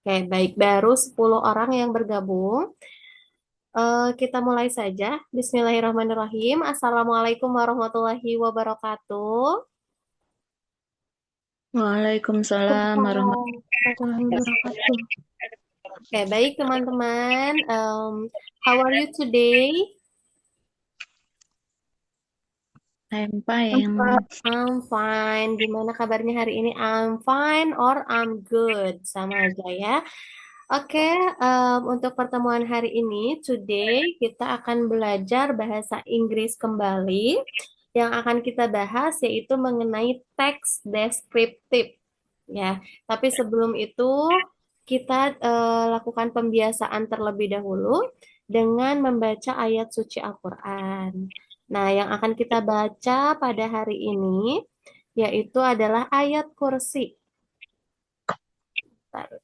Oke, baik. Baru 10 orang yang bergabung. Kita mulai saja. Bismillahirrahmanirrahim. Assalamualaikum warahmatullahi wabarakatuh. Waalaikumsalam warahmatullahi wabarakatuh. Oke, baik teman-teman. How are you today? I'm fine. I'm fine. Gimana kabarnya hari ini? I'm fine or I'm good. Sama aja ya. Oke, untuk pertemuan hari ini, today kita akan belajar bahasa Inggris kembali. Yang akan kita bahas yaitu mengenai teks deskriptif. Ya, tapi sebelum itu kita lakukan pembiasaan terlebih dahulu dengan membaca ayat suci Al-Quran. Nah, yang akan kita baca pada hari ini yaitu adalah ayat kursi. Bentar,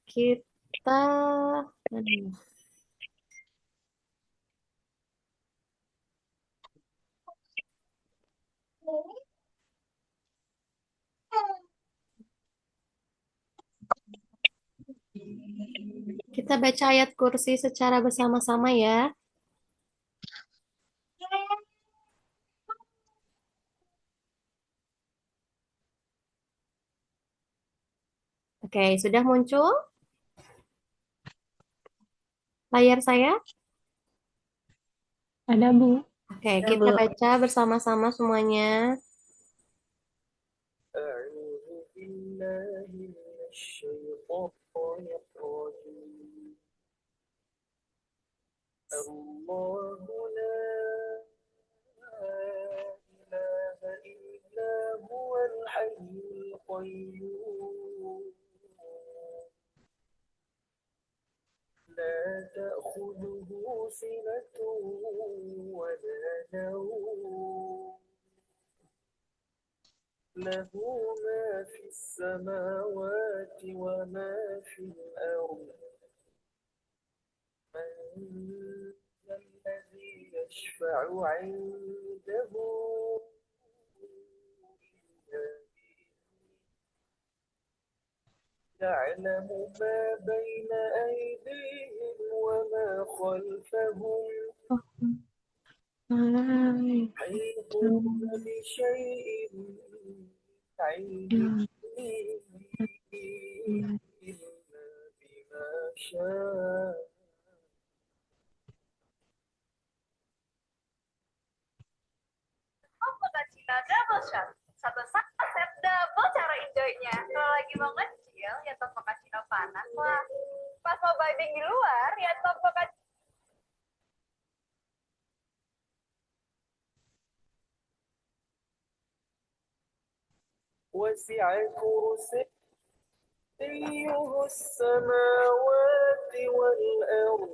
kita baca ayat kursi secara bersama-sama ya. Oke, sudah muncul layar saya? Ada Bu. Oke, Ya, kita belum. baca bersama-sama semuanya. أعوذ بالله من الشيطان الرجيم. الله لا إله إلا هو الحي القيوم لا تأخذه سنة ولا نوم له ما في السماوات وما في الأرض من ذا الذي يشفع عنده إلا يعلم ما بين أيديهم وما خلفهم يحيطون بشيء من علمه إلا بما شاء Cappuccino double shot. Satu saset double cara enjoy-nya. Kalau lagi mau ngecil, ya top cappuccino panas lah. Pas mau vibing di luar, ya top cappuccino. وسع كرسيه السماوات والأرض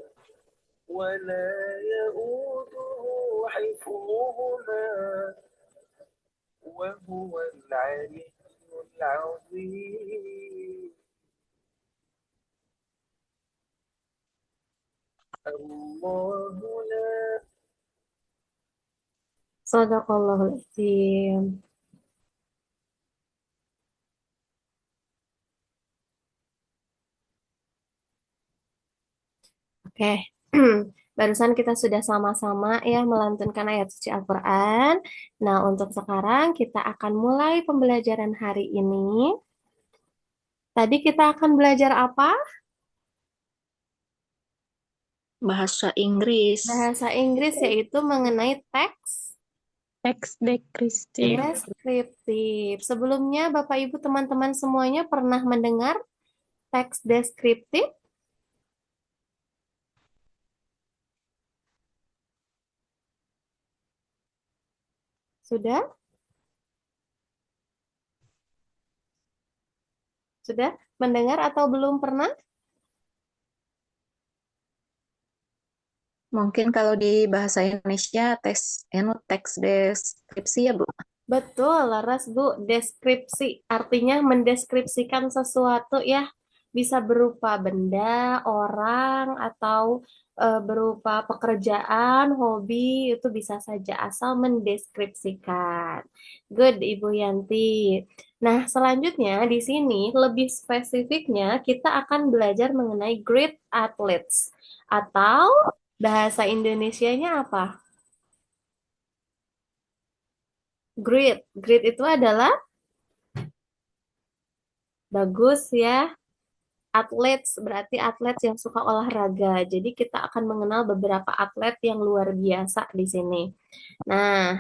ولا يؤوده حفظهما وهو العلي العظيم الله لا Sadaqallahul Azim. Oke, barusan kita sudah sama-sama ya melantunkan ayat suci Al-Quran. Nah, untuk sekarang kita akan mulai pembelajaran hari ini. Tadi kita akan belajar apa? bahasa Inggris. Bahasa Inggris yaitu mengenai teks Teks deskriptif. deskriptif. Sebelumnya, Bapak Ibu teman-teman semuanya pernah mendengar teks deskriptif? Sudah? Sudah mendengar atau belum pernah? Mungkin kalau di bahasa Indonesia teks deskripsi ya Bu. Betul, Laras, Bu. Deskripsi artinya mendeskripsikan sesuatu ya. Bisa berupa benda, orang, atau berupa pekerjaan, hobi, itu bisa saja asal mendeskripsikan. Good, Ibu Yanti. Nah, selanjutnya di sini lebih spesifiknya kita akan belajar mengenai great athletes atau bahasa Indonesianya apa? Great. Great itu adalah bagus ya. Athletes berarti atlet yang suka olahraga. Jadi kita akan mengenal beberapa atlet yang luar biasa di sini. Nah,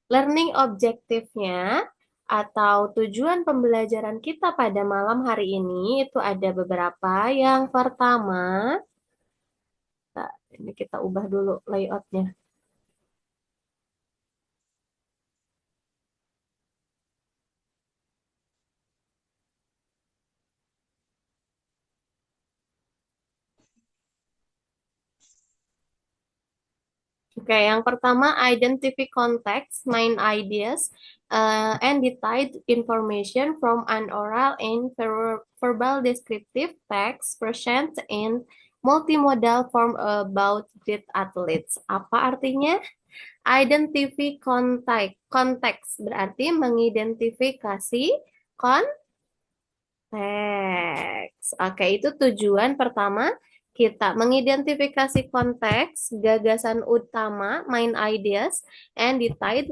learning objektifnya atau tujuan pembelajaran kita pada malam hari ini itu ada beberapa. Yang pertama, ini kita ubah dulu layoutnya. Oke, yang pertama identify context, main ideas, and detailed information from an oral and verbal descriptive text present in multimodal form about great athletes. Apa artinya? Identify context. Konteks berarti mengidentifikasi konteks. Oke, itu tujuan pertama kita mengidentifikasi konteks, gagasan utama, main ideas, and detailed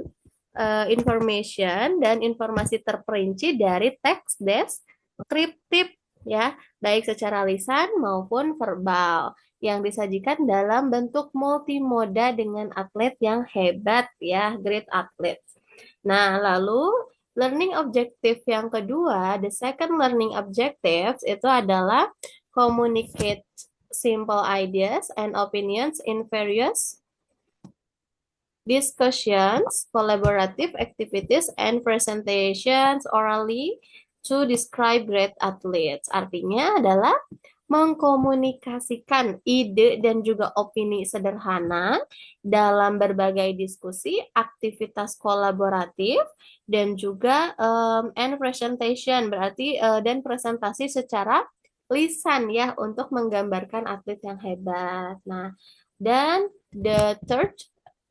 information dan informasi terperinci dari teks deskriptif ya, baik secara lisan maupun verbal yang disajikan dalam bentuk multimoda dengan atlet yang hebat ya, great athletes. Nah, lalu learning objective yang kedua, the second learning objectives itu adalah communicate simple ideas and opinions in various discussions, collaborative activities, and presentations orally to describe great athletes. Artinya adalah mengkomunikasikan ide dan juga opini sederhana dalam berbagai diskusi, aktivitas kolaboratif, dan juga and presentation berarti dan presentasi secara lisan ya untuk menggambarkan atlet yang hebat. Nah, dan the third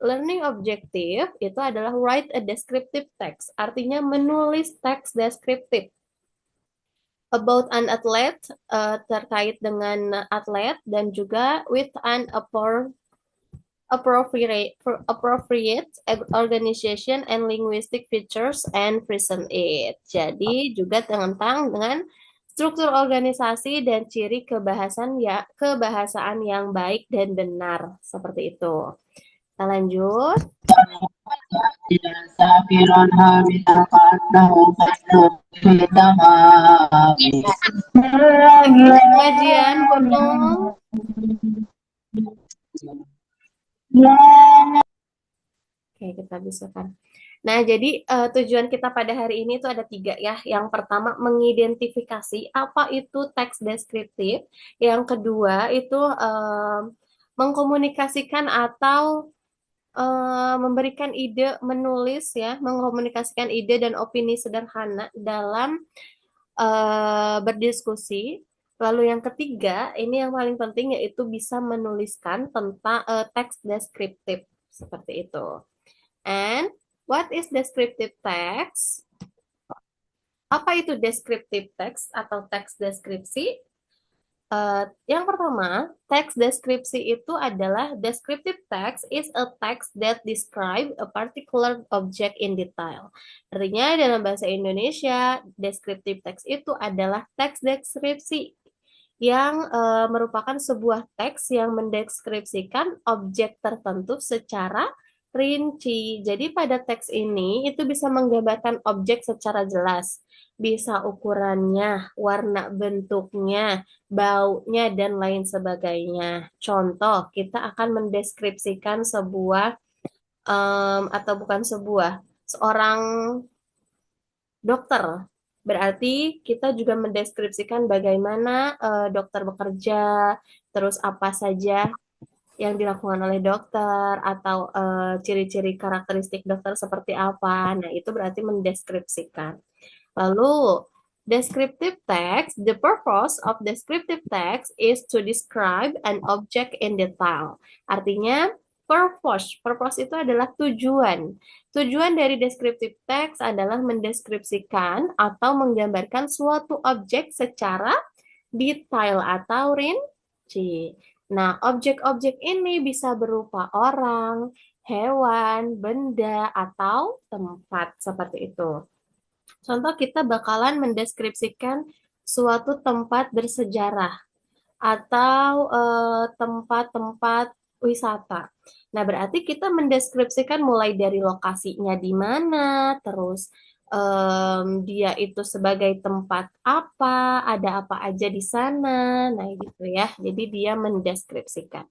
learning objective itu adalah write a descriptive text, artinya menulis teks deskriptif about an athlete terkait dengan atlet dan juga with an appropriate organization and linguistic features and present it. Jadi juga tentang dengan struktur organisasi dan ciri kebahasaan yang baik dan benar seperti itu. Kita lanjut. Safiron hamida qaddahu qaddahu Kajian gunung. Oke, kita bisa kan. Nah, jadi tujuan kita pada hari ini itu ada 3 ya. Yang pertama, mengidentifikasi apa itu teks deskriptif. Yang kedua, itu mengkomunikasikan atau memberikan ide, menulis ya, mengkomunikasikan ide dan opini sederhana dalam berdiskusi. Lalu yang ketiga, ini yang paling penting yaitu bisa menuliskan tentang teks deskriptif seperti itu. And what is descriptive text? Apa itu descriptive text atau teks deskripsi? Yang pertama, teks deskripsi itu adalah descriptive text is a text that describe a particular object in detail. Artinya dalam bahasa Indonesia, descriptive text itu adalah teks deskripsi yang merupakan sebuah teks yang mendeskripsikan objek tertentu secara rinci. Jadi pada teks ini itu bisa menggambarkan objek secara jelas, bisa ukurannya, warna bentuknya, baunya, dan lain sebagainya. Contoh, kita akan mendeskripsikan sebuah atau bukan sebuah, seorang dokter. Berarti kita juga mendeskripsikan bagaimana dokter bekerja, terus apa saja yang dilakukan oleh dokter, atau ciri-ciri karakteristik dokter seperti apa. Nah, itu berarti mendeskripsikan. Lalu, descriptive text, the purpose of descriptive text is to describe an object in detail. Artinya, Purpose. Purpose itu adalah tujuan. Tujuan dari descriptive text adalah mendeskripsikan atau menggambarkan suatu objek secara detail atau rinci. Nah, objek-objek ini bisa berupa orang, hewan, benda, atau tempat seperti itu. Contoh kita bakalan mendeskripsikan suatu tempat bersejarah atau tempat-tempat wisata. Nah, berarti kita mendeskripsikan mulai dari lokasinya di mana, terus dia itu sebagai tempat apa, ada apa aja di sana. Nah, gitu ya. Jadi dia mendeskripsikan.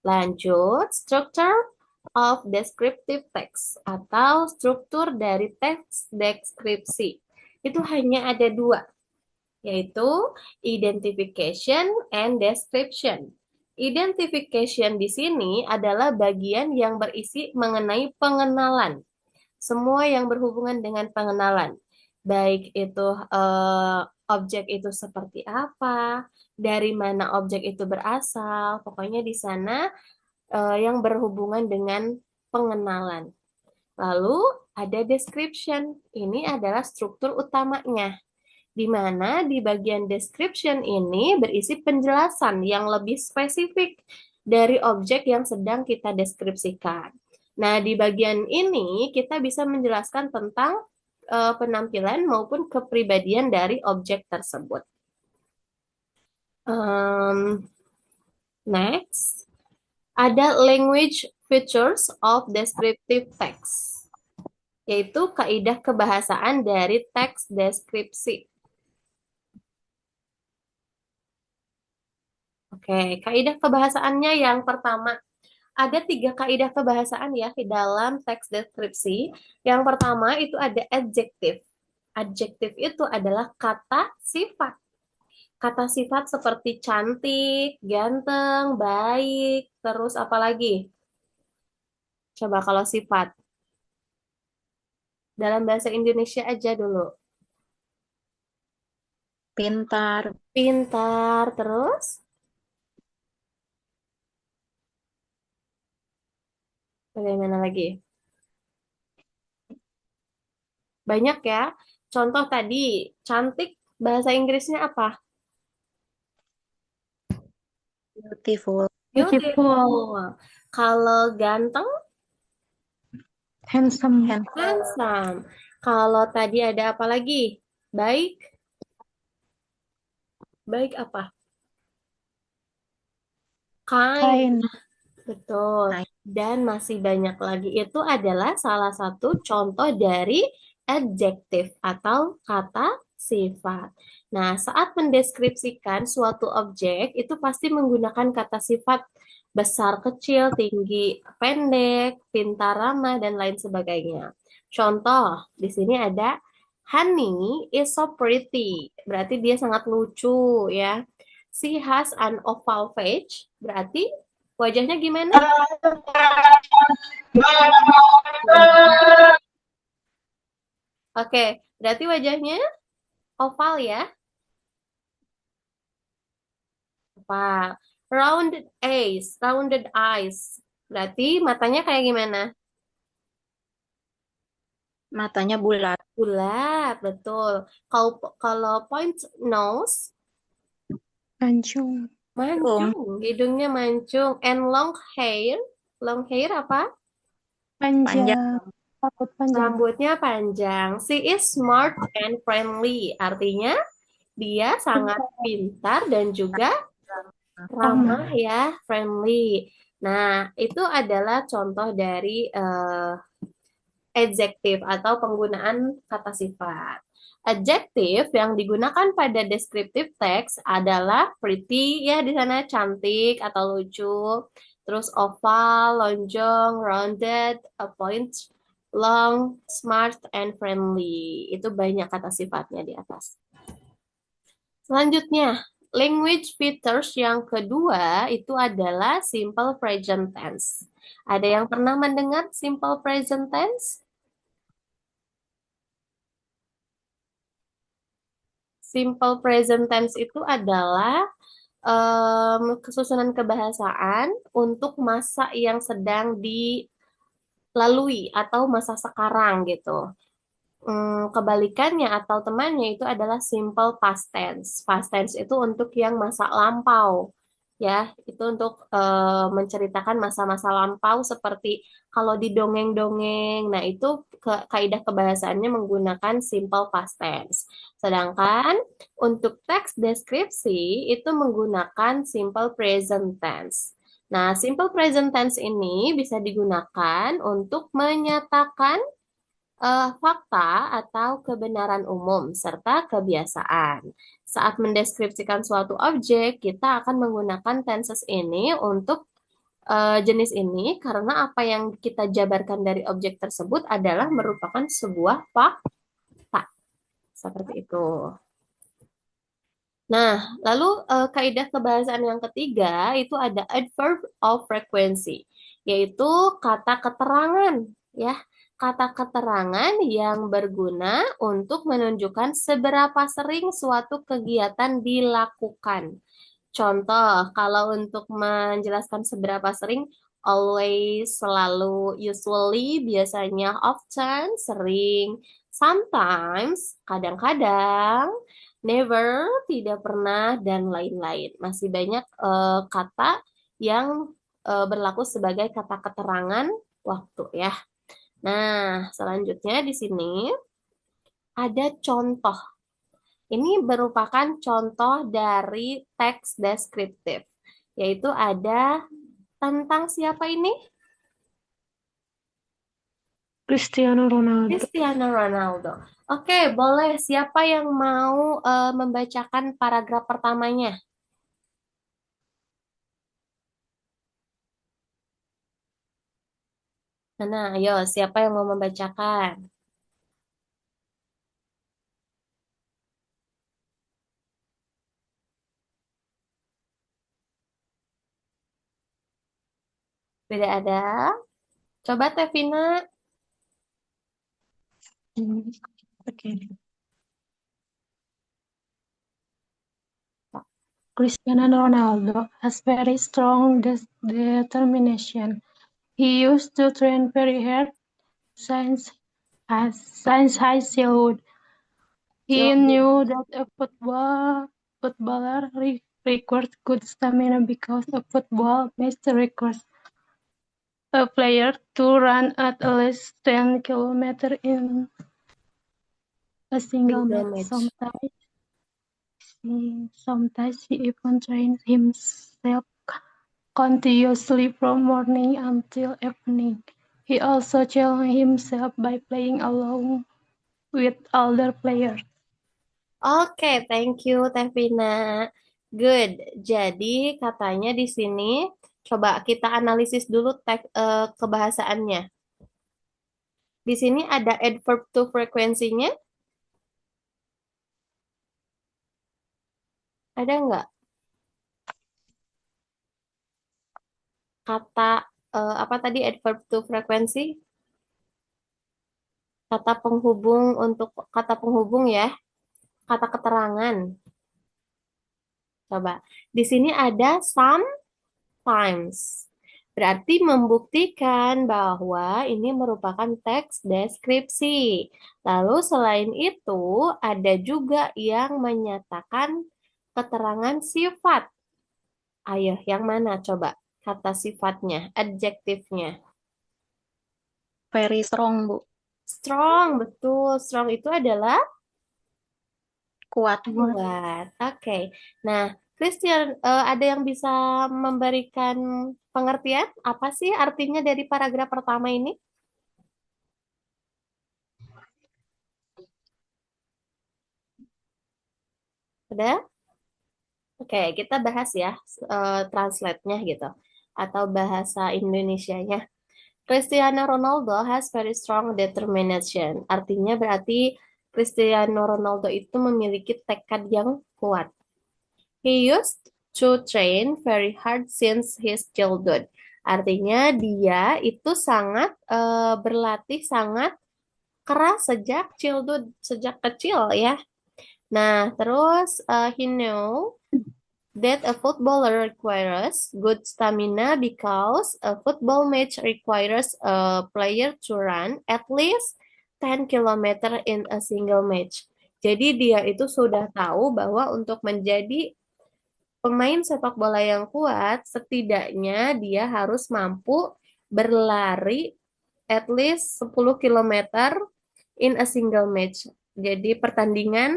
Lanjut, structure of descriptive text atau struktur dari teks deskripsi. Itu hanya ada dua, yaitu identification and description. Identification di sini adalah bagian yang berisi mengenai pengenalan. Semua yang berhubungan dengan pengenalan. Baik itu objek itu seperti apa, dari mana objek itu berasal, pokoknya di sana yang berhubungan dengan pengenalan. Lalu ada description. Ini adalah struktur utamanya, di mana di bagian description ini berisi penjelasan yang lebih spesifik dari objek yang sedang kita deskripsikan. Nah, di bagian ini kita bisa menjelaskan tentang penampilan maupun kepribadian dari objek tersebut. Next, ada language features of descriptive text, yaitu kaidah kebahasaan dari teks deskripsi. Oke, kaidah kebahasaannya yang pertama, ada 3 kaidah kebahasaan ya di dalam teks deskripsi. Yang pertama itu ada adjektif. Adjektif itu adalah kata sifat. Kata sifat seperti cantik, ganteng, baik, terus apa lagi? Coba kalau sifat. Dalam bahasa Indonesia aja dulu. Pintar, Pintar, terus bagaimana lagi? Banyak ya. Contoh tadi, cantik bahasa Inggrisnya apa? beautiful, Beautiful. Kalau ganteng, handsome, handsome. Kalau tadi ada apa lagi? Baik, baik apa? Kind. kind, Betul. Kind. Dan masih banyak lagi. Itu adalah salah satu contoh dari adjektif atau kata sifat. Nah, saat mendeskripsikan suatu objek, itu pasti menggunakan kata sifat besar, kecil, tinggi, pendek, pintar, ramah, dan lain sebagainya. Contoh, di sini ada Honey is so pretty. Berarti dia sangat lucu ya. She has an oval face. Berarti wajahnya gimana? Oke, berarti wajahnya oval ya? Oval. Rounded eyes. Berarti matanya kayak gimana? matanya bulat, Bulat, betul. Kalau kalau point nose, mancung, mancung, hidungnya mancung. And long hair apa? panjang, panjang, rambut panjang, Rambutnya panjang. She is smart and friendly. Artinya dia sangat pintar dan juga ramah ya, friendly. Nah, itu adalah contoh dari adjektif atau penggunaan kata sifat. Adjektif yang digunakan pada descriptive text adalah pretty, ya di sana cantik atau lucu. Terus oval, lonjong, rounded, a point, long, smart, and friendly. Itu banyak kata sifatnya di atas. Selanjutnya, language features yang kedua itu adalah simple present tense. Ada yang pernah mendengar simple present tense? Simple present tense itu adalah kesusunan kebahasaan untuk masa yang sedang dilalui atau masa sekarang gitu. Kebalikannya atau temannya itu adalah simple past tense. Past tense itu untuk yang masa lampau, ya, itu untuk menceritakan masa-masa lampau seperti kalau di dongeng-dongeng. Nah, itu kaidah kebahasaannya menggunakan simple past tense. Sedangkan untuk teks deskripsi itu menggunakan simple present tense. Nah, simple present tense ini bisa digunakan untuk menyatakan fakta atau kebenaran umum serta kebiasaan. Saat mendeskripsikan suatu objek, kita akan menggunakan tenses ini untuk jenis ini karena apa yang kita jabarkan dari objek tersebut adalah merupakan sebuah fakta. Seperti itu. Nah, lalu kaidah kebahasaan yang ketiga itu ada adverb of frequency, yaitu kata keterangan, ya. Kata keterangan yang berguna untuk menunjukkan seberapa sering suatu kegiatan dilakukan. Contoh, kalau untuk menjelaskan seberapa sering, always, selalu, usually, biasanya, often, sering, sometimes, kadang-kadang, never, tidak pernah, dan lain-lain. Masih banyak kata yang berlaku sebagai kata keterangan waktu ya. Nah, selanjutnya di sini ada contoh. Ini merupakan contoh dari teks deskriptif, yaitu ada tentang siapa ini? Cristiano Ronaldo. Cristiano Ronaldo. Oke, boleh. Siapa yang mau membacakan paragraf pertamanya? Nah, ayo, siapa yang mau membacakan? Tidak ada. Coba Tevina. Okay. Cristiano Ronaldo has very strong determination. He used to train very hard since high childhood. He knew that a footballer requires good stamina because a football match requires a player to run at least 10 kilometers in a single match. Sometimes he even trains himself continuously from morning until evening. He also challenged himself by playing along with older players. Oke, thank you Tevina. Good. Jadi katanya di sini coba kita analisis dulu kebahasaannya. Di sini ada adverb to frekuensinya. Ada nggak? Kata apa tadi adverb to frekuensi? Kata penghubung untuk kata penghubung ya. Kata keterangan. Coba. Di sini ada sometimes. Berarti membuktikan bahwa ini merupakan teks deskripsi. Lalu selain itu ada juga yang menyatakan keterangan sifat. Ayo, yang mana coba kata sifatnya, adjektifnya? Very strong, Bu. Strong, betul. Strong itu adalah Kuat. kuat. Oke. Nah, Christian, ada yang bisa memberikan pengertian apa sih artinya dari paragraf pertama ini? Udah? Oke, kita bahas ya translate-nya gitu atau bahasa Indonesianya. Cristiano Ronaldo has very strong determination. Artinya berarti Cristiano Ronaldo itu memiliki tekad yang kuat. He used to train very hard since his childhood. Artinya dia itu sangat berlatih sangat keras sejak childhood, sejak kecil ya. Nah, terus he knew that a footballer requires good stamina because a football match requires a player to run at least 10 kilometer in a single match. Jadi dia itu sudah tahu bahwa untuk menjadi pemain sepak bola yang kuat, setidaknya dia harus mampu berlari at least 10 kilometer in a single match. Jadi pertandingan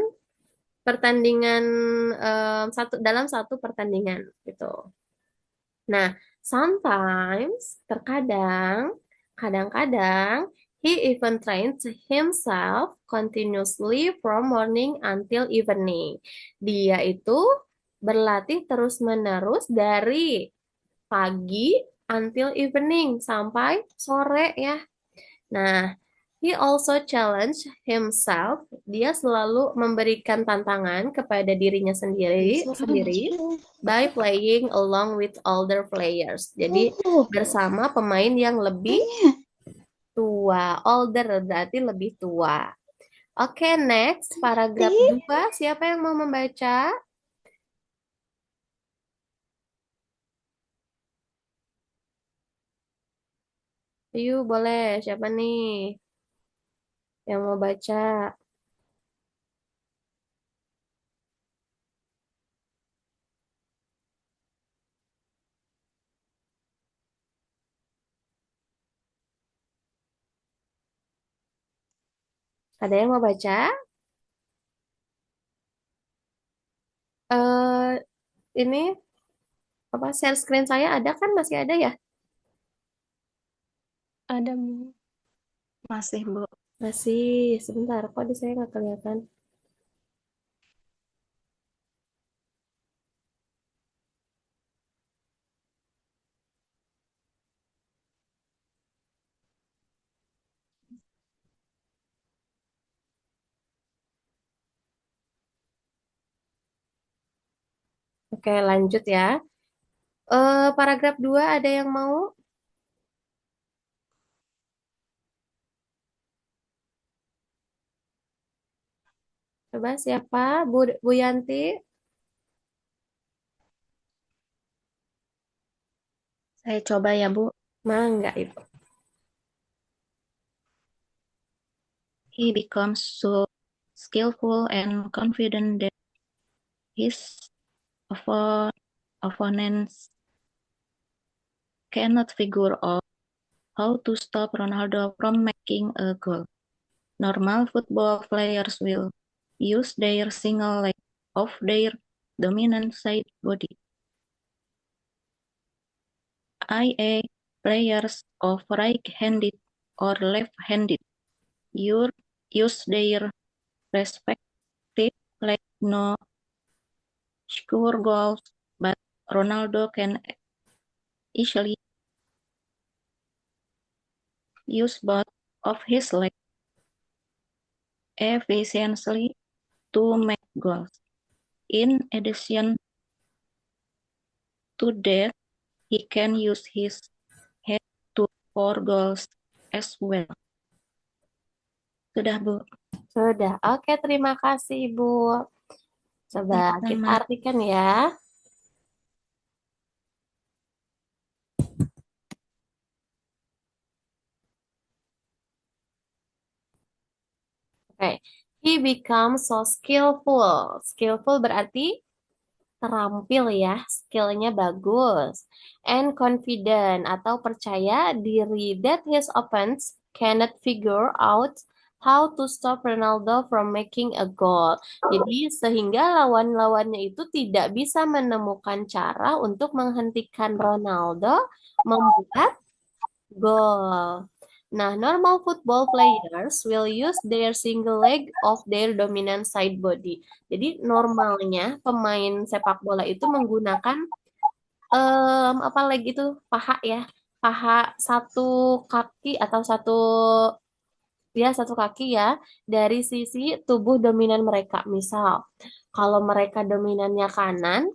pertandingan dalam satu pertandingan gitu. Nah, sometimes kadang-kadang he even trains himself continuously from morning until evening. Dia itu berlatih terus-menerus dari pagi until evening sampai sore ya. Nah, he also challenge himself. Dia selalu memberikan tantangan kepada dirinya sendiri by playing along with older players. Jadi bersama pemain yang lebih tua. Older berarti lebih tua. Oke, next paragraf 2. Siapa yang mau membaca? Yuk, boleh. Siapa nih yang mau baca? Ada yang mau baca? Eh, ini apa share screen saya ada kan? Masih ada ya? Ada, Bu. Masih, Bu. Masih. Sebentar, kok di saya nggak kelihatan? Oke, lanjut ya. Paragraf 2 ada yang mau? Coba siapa? Bu Yanti? Saya coba ya, Bu. Mangga, Ibu. He becomes so skillful and confident that his opponents cannot figure out how to stop Ronaldo from making a goal. Normal football players will use their single leg of their dominant side body, i.e. players of right-handed or left-handed use their respective leg no score goals, but Ronaldo can easily use both of his legs efficiently to make goals. In addition to that, he can use his head to score goals as well. Sudah, Bu. Sudah. Oke, terima kasih, Ibu. Coba kita Sama. artikan ya. Oke. He becomes so skillful. Skillful berarti terampil ya, skillnya bagus. And confident atau percaya diri that his opponents cannot figure out how to stop Ronaldo from making a goal. Jadi sehingga lawan-lawannya itu tidak bisa menemukan cara untuk menghentikan Ronaldo membuat gol. Nah, normal football players will use their single leg of their dominant side body. Jadi normalnya pemain sepak bola itu menggunakan apa leg itu paha ya, paha satu kaki atau satu kaki ya dari sisi tubuh dominan mereka. Misal kalau mereka dominannya kanan,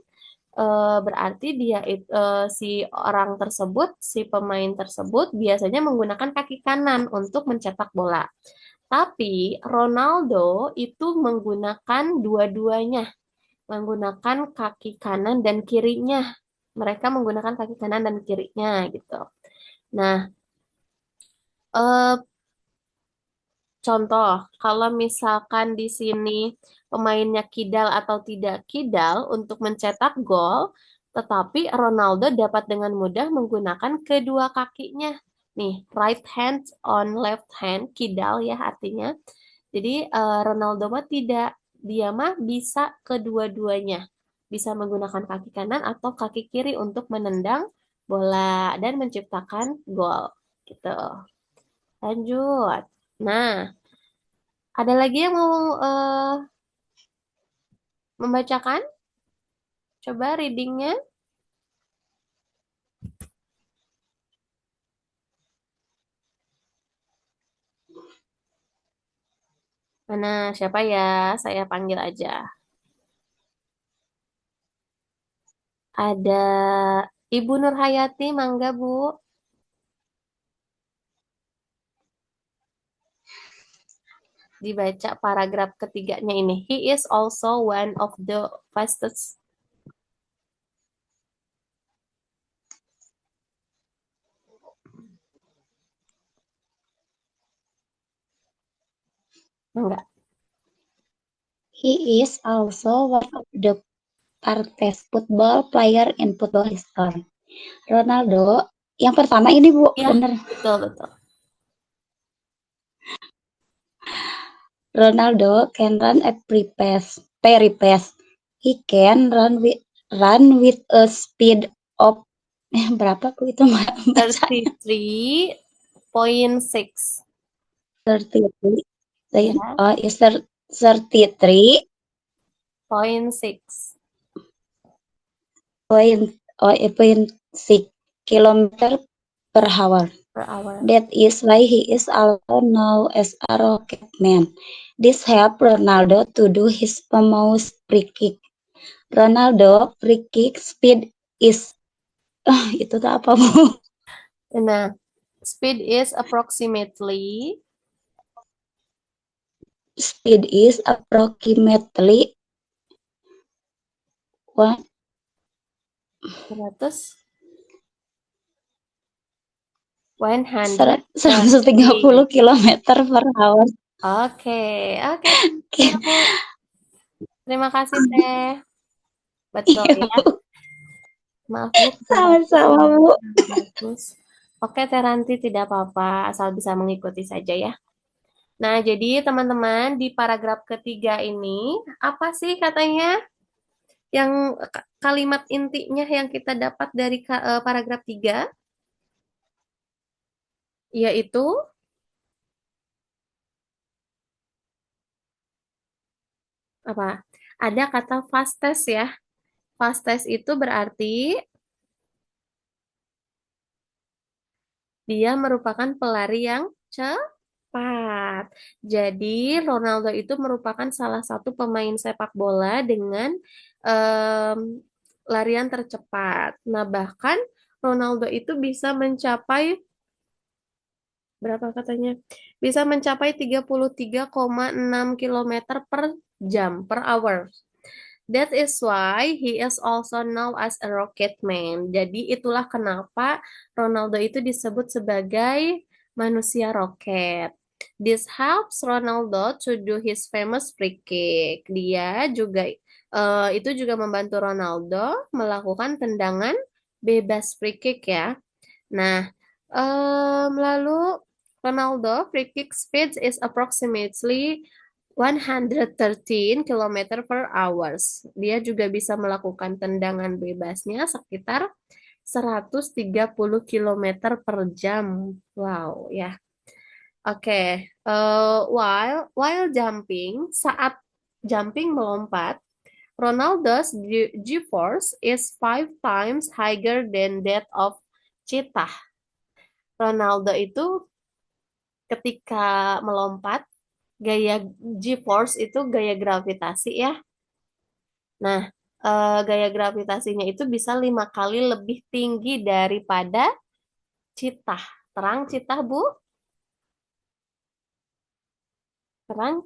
berarti si orang tersebut, si pemain tersebut biasanya menggunakan kaki kanan untuk mencetak bola. Tapi Ronaldo itu menggunakan dua-duanya. menggunakan kaki kanan dan kirinya. Mereka menggunakan kaki kanan dan kirinya gitu. Nah, eh, contoh, kalau misalkan di sini pemainnya kidal atau tidak kidal untuk mencetak gol, tetapi Ronaldo dapat dengan mudah menggunakan kedua kakinya. Nih, right hand on left hand, kidal ya artinya. Jadi Ronaldo mah tidak, dia mah bisa kedua-duanya. Bisa menggunakan kaki kanan atau kaki kiri untuk menendang bola dan menciptakan gol. Gitu. Lanjut. Nah, ada lagi yang mau membacakan? Coba readingnya. Mana siapa ya? Saya panggil aja. Ada Ibu Nurhayati, mangga Bu. Dibaca paragraf ketiganya ini. He is also one of the fastest. Enggak. He is also one of the fastest football player in football history. Ronaldo, yang pertama ini Bu, Ya, bener. betul. Ronaldo can run very fast. He can run with a speed of berapa aku itu baca 33.6. 33 Ya, is 33 .6 point 6 kilometer per hour. per hour. That is why he is also known as a rocket man. This helped Ronaldo to do his famous free kick. Ronaldo free kick speed is itu tuh apa Bu? Nah, speed is approximately Speed is approximately 100 130. 130 kilometer per hour. Oke, Bu. Terima kasih Teh. Betul Iya, ya. Bu. Maaf Bu, Sama-sama, Bu. bagus. Oke, Teh Ranti tidak apa-apa, asal bisa mengikuti saja ya. Nah, jadi teman-teman di paragraf ketiga ini, apa sih katanya yang kalimat intinya yang kita dapat dari paragraf 3? Yaitu apa? Ada kata fastest ya. Fastest itu berarti dia merupakan pelari yang cepat. Jadi Ronaldo itu merupakan salah satu pemain sepak bola dengan em, larian tercepat. Nah, bahkan Ronaldo itu bisa mencapai berapa katanya? Bisa mencapai 33,6 kilometer per jam, per hour. That is why he is also known as a rocket man. Jadi itulah kenapa Ronaldo itu disebut sebagai manusia roket. This helps Ronaldo to do his famous free kick. Dia juga itu juga membantu Ronaldo melakukan tendangan bebas free kick ya. Nah, lalu Ronaldo free kick speed is approximately 113 kilometer per hours. Dia juga bisa melakukan tendangan bebasnya sekitar 130 kilometer per jam. Wow, ya. Oke, while jumping, saat jumping melompat, Ronaldo's G-force is 5 times higher than that of cheetah. Ronaldo itu ketika melompat, gaya G-force itu gaya gravitasi ya. Nah, gaya gravitasinya itu bisa 5 kali lebih tinggi daripada cheetah. Terang cheetah, Bu? Terang?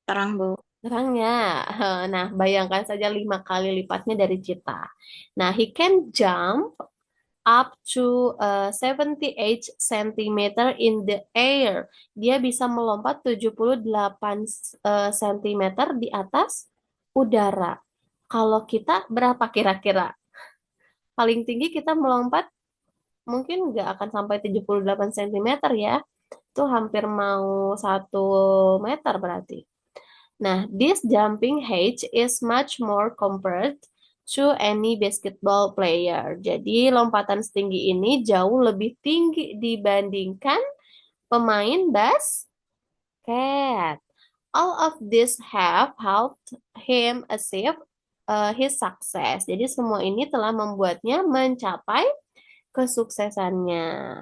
Terang, Bu. Terangnya. Nah, bayangkan saja 5 kali lipatnya dari Cita. Nah, he can jump up to 78 centimeter in the air. Dia bisa melompat 78 centimeter di atas udara. Kalau kita berapa kira-kira? Paling tinggi kita melompat mungkin nggak akan sampai 78 centimeter ya. Itu hampir mau 1 meter berarti. Nah, this jumping height is much more compared to any basketball player. Jadi, lompatan setinggi ini jauh lebih tinggi dibandingkan pemain basket. All of this have helped him achieve his success. Jadi, semua ini telah membuatnya mencapai kesuksesannya.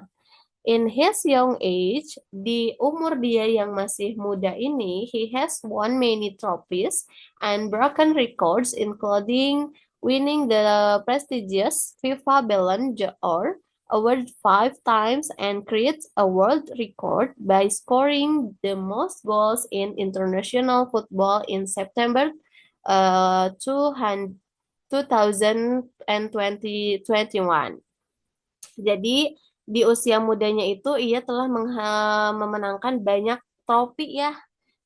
In his young age, di umur dia yang masih muda ini, he has won many trophies and broken records, including winning the prestigious FIFA Ballon d'Or award 5 times and creates a world record by scoring the most goals in international football in September 2021. Jadi di usia mudanya itu ia telah memenangkan banyak trofi ya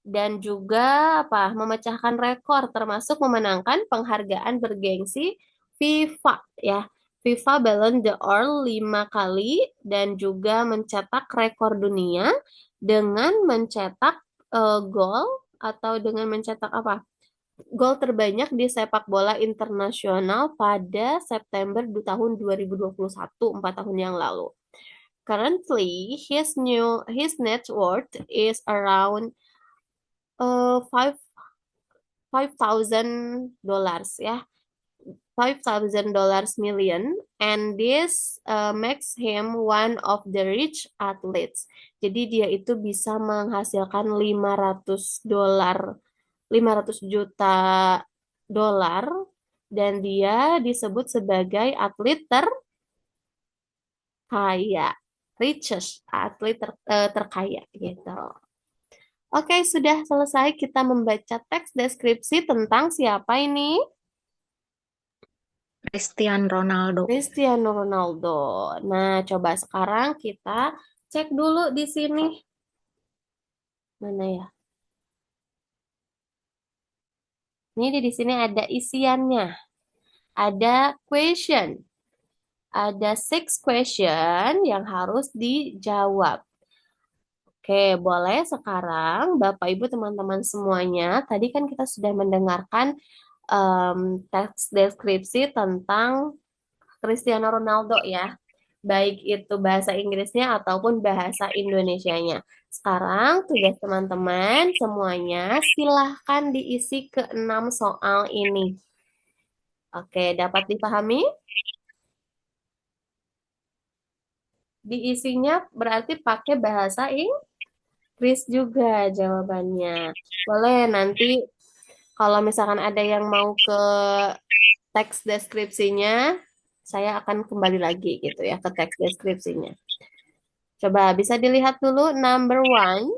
dan juga memecahkan rekor termasuk memenangkan penghargaan bergengsi FIFA ya. FIFA Ballon d'Or 5 kali dan juga mencetak rekor dunia dengan mencetak gol atau dengan mencetak gol terbanyak di sepak bola internasional pada September tahun 2021, 4 tahun yang lalu. Currently, his net worth is around $5,000 ya, $5,000 million, and this makes him one of the rich athletes. Jadi dia itu bisa menghasilkan 500 juta dolar dan dia disebut sebagai atlet terkaya, richest, atlet terkaya gitu. Oke, sudah selesai kita membaca teks deskripsi tentang siapa ini? Cristiano Ronaldo. Cristiano Ronaldo. Nah, coba sekarang kita cek dulu di sini. Mana ya? Ini di sini ada isiannya. Ada question. Ada 6 question yang harus dijawab. Oke, boleh sekarang Bapak Ibu teman-teman semuanya. Tadi kan kita sudah mendengarkan teks deskripsi tentang Cristiano Ronaldo ya. Baik itu bahasa Inggrisnya ataupun bahasa Indonesianya. Sekarang tugas teman-teman semuanya silahkan diisi ke 6 soal ini. Oke, dapat dipahami? Diisinya berarti pakai bahasa Inggris juga jawabannya. Boleh nanti kalau misalkan ada yang mau ke teks deskripsinya, saya akan kembali lagi gitu ya ke teks deskripsinya. Coba bisa dilihat dulu number 1.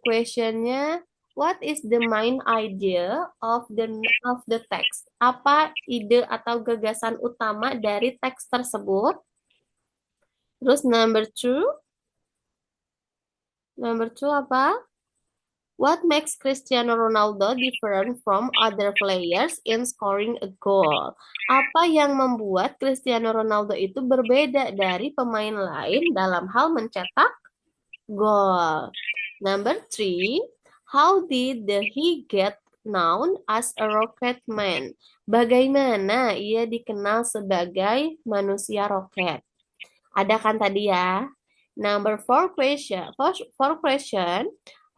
Questionnya, what is the main idea of the text? Apa ide atau gagasan utama dari teks tersebut? Terus number 2 apa? What makes Cristiano Ronaldo different from other players in scoring a goal? Apa yang membuat Cristiano Ronaldo itu berbeda dari pemain lain dalam hal mencetak gol? Number 3, how did he get known as a rocket man? Bagaimana ia dikenal sebagai manusia roket? Ada kan tadi ya? Number 4 question.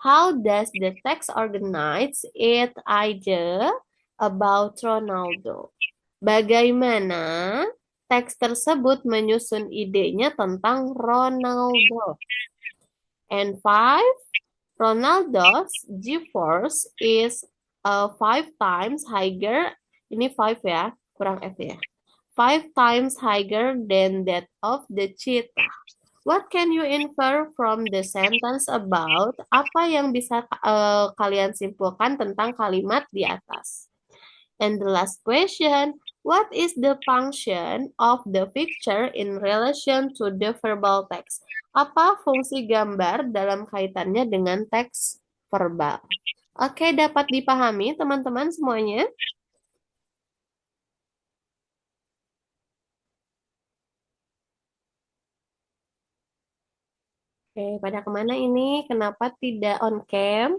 How does the text organize its idea about Ronaldo? Bagaimana teks tersebut menyusun idenya tentang Ronaldo? And 5, Ronaldo's G-force is 5 times higher. Ini 5 ya, kurang F ya. 5 times higher than that of the cheetah. What can you infer from the sentence about? Apa yang bisa kalian simpulkan tentang kalimat di atas? And the last question, what is the function of the picture in relation to the verbal text? Apa fungsi gambar dalam kaitannya dengan teks verbal? Oke, dapat dipahami teman-teman semuanya? Oke, pada kemana ini? Kenapa tidak on cam?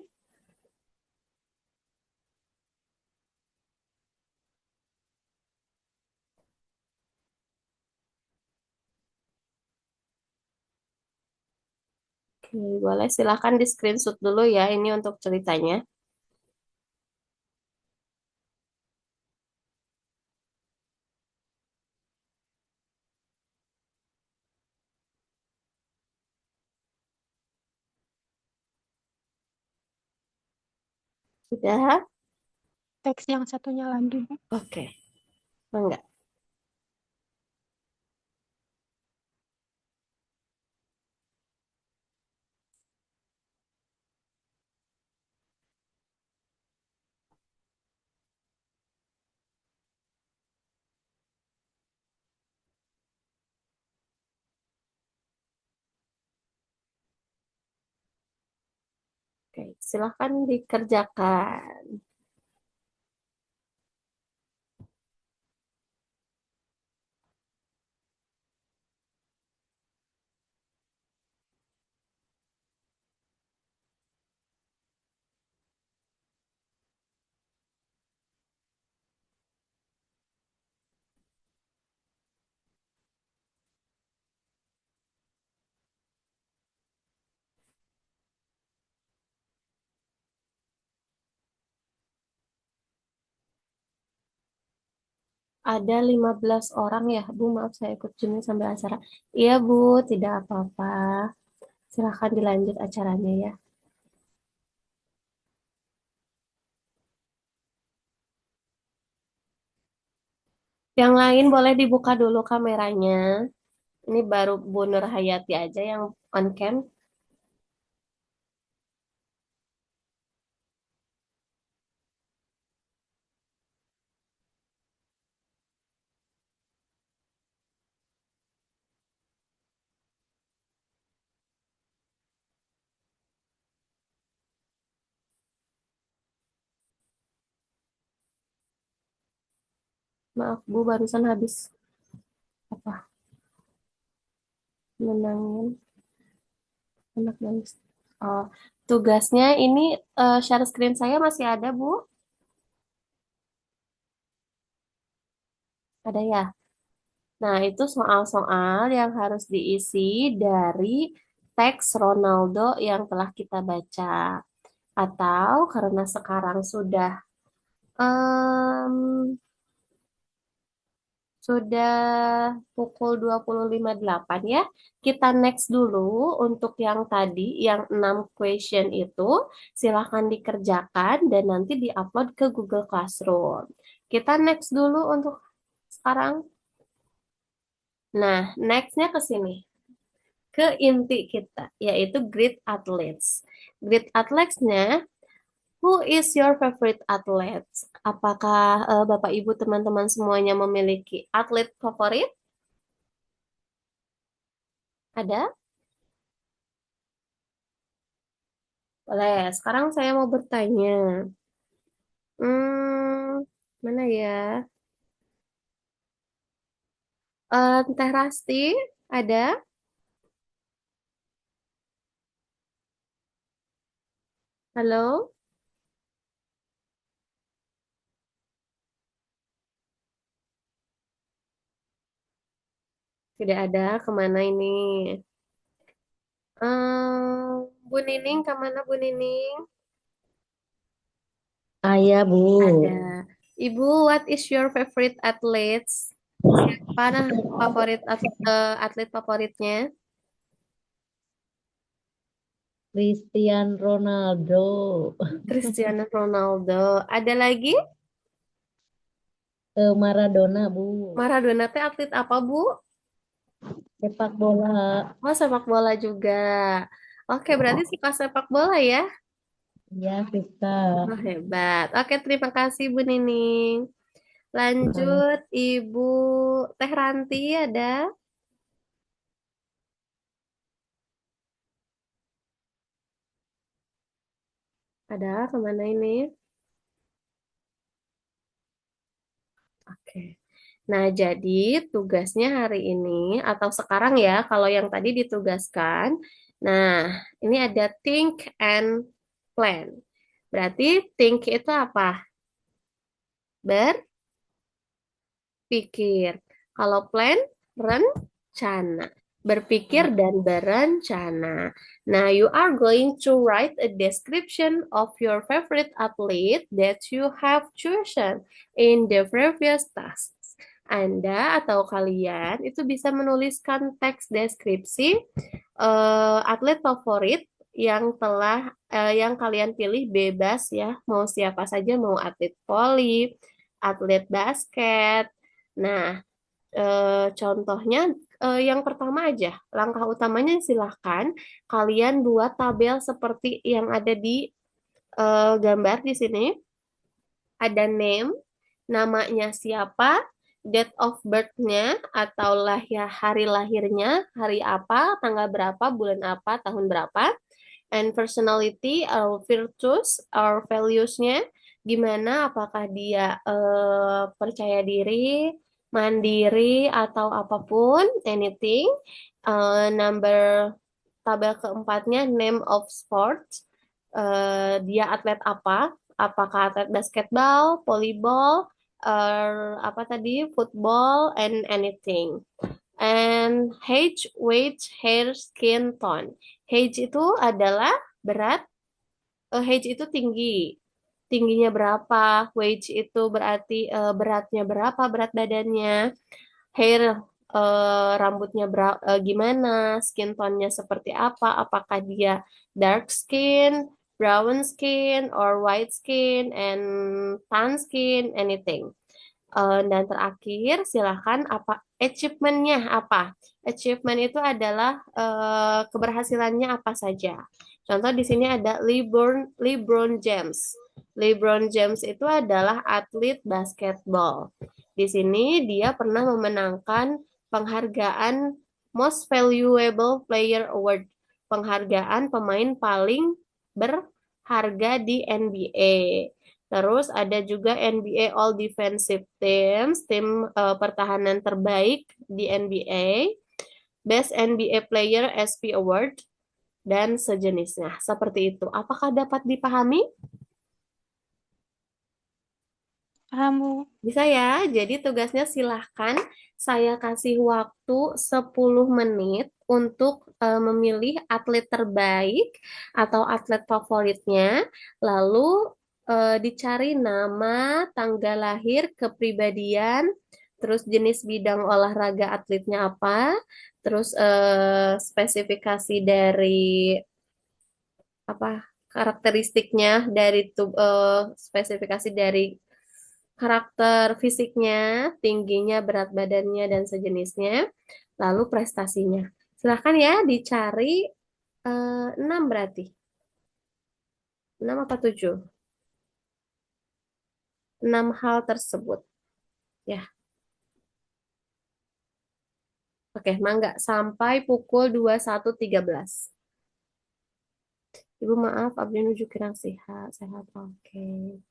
Oke, boleh silahkan di screenshot dulu ya ini untuk ceritanya. Sudah? Teks yang satunya lagi, Bu. Oke, enggak. Oke, silahkan dikerjakan. Ada 15 orang ya, Bu. Maaf saya ikut Juni sambil acara. Iya, Bu, tidak apa-apa. Silahkan dilanjut acaranya ya. Yang lain boleh dibuka dulu kameranya. Ini baru Bu Nur Hayati aja yang on cam. Maaf, Bu, barusan habis apa? Menangin anak nangis. Oh, tugasnya ini share screen saya masih ada, Bu? Ada ya? Nah, itu soal-soal yang harus diisi dari teks Ronaldo yang telah kita baca. Atau karena sekarang em, sudah pukul 20.58 ya, kita next dulu untuk yang tadi, yang 6 question itu, silahkan dikerjakan dan nanti diupload ke Google Classroom. Kita next dulu untuk sekarang. Nah, nextnya ke sini. Ke inti kita, yaitu great athletes. Great athletes-nya, who is your favorite athlete? Apakah Bapak Ibu teman-teman semuanya memiliki atlet favorit? Ada? Boleh. Sekarang saya mau bertanya. Mana ya? Teh Rasti, ada? Halo? Tidak ada. Kemana ini? Bu Nining, kemana Bu Nining? Ayah, Bu. Ada. Ibu, what is your favorite athletes? Siapa nah atlet favoritnya? Cristiano Ronaldo. Cristiano Ronaldo. Ada lagi? Maradona, Bu. Maradona teh atlet apa, Bu? Sepak bola. Oh, sepak bola juga. Oke, berarti suka sepak bola ya? Iya, suka. Oh, hebat. Oke, terima kasih Bu Nining. Lanjut, Ibu Teh Ranti ada? Ada kemana ini? Oke. Nah, jadi tugasnya hari ini atau sekarang ya, kalau yang tadi ditugaskan. Nah, ini ada think and plan. Berarti think itu apa? Berpikir. Kalau plan, rencana. Berpikir dan berencana. Nah, you are going to write a description of your favorite athlete that you have chosen in the previous tasks. Anda atau kalian itu bisa menuliskan teks deskripsi atlet favorit yang kalian pilih bebas ya, mau siapa saja, mau atlet voli, atlet basket. Nah, contohnya yang pertama aja, langkah utamanya silahkan kalian buat tabel seperti yang ada di gambar di sini. Ada name, namanya siapa, date of birth-nya atau hari lahirnya, hari apa, tanggal berapa, bulan apa, tahun berapa, and personality or virtues or values-nya gimana, apakah dia percaya diri, mandiri atau apapun, anything. Number tabel keempatnya name of sports. Dia atlet apa? Apakah atlet basketball, volleyball, apa tadi, football, and anything. And height, weight, hair, skin tone. Height itu adalah berat, height itu tinggi. Tingginya berapa? Weight itu berarti beratnya berapa, berat badannya. Hair, rambutnya gimana, skin tone-nya seperti apa, apakah dia dark skin, brown skin, or white skin, and tan skin, anything. Dan terakhir, silahkan apa achievement-nya apa. Achievement itu adalah keberhasilannya apa saja. Contoh di sini ada LeBron James. LeBron James itu adalah atlet basketball. Di sini dia pernah memenangkan penghargaan Most Valuable Player Award, penghargaan pemain paling berharga di NBA. Terus ada juga NBA All Defensive Teams, tim pertahanan terbaik di NBA, Best NBA Player SP Award, dan sejenisnya. Seperti itu. Apakah dapat dipahami? Paham, Bu. Bisa ya, jadi tugasnya silahkan saya kasih waktu 10 menit untuk memilih atlet terbaik atau atlet favoritnya, lalu dicari nama, tanggal lahir, kepribadian, terus jenis bidang olahraga atletnya apa, terus spesifikasi dari apa, karakteristiknya dari spesifikasi dari karakter fisiknya, tingginya, berat badannya, dan sejenisnya, lalu prestasinya. Silahkan ya dicari 6 berarti. 6 apa 7? 6 hal tersebut. Ya, oke, mangga sampai pukul 21.13. Ibu maaf, abdi nuju kirang sehat. Sehat, oke.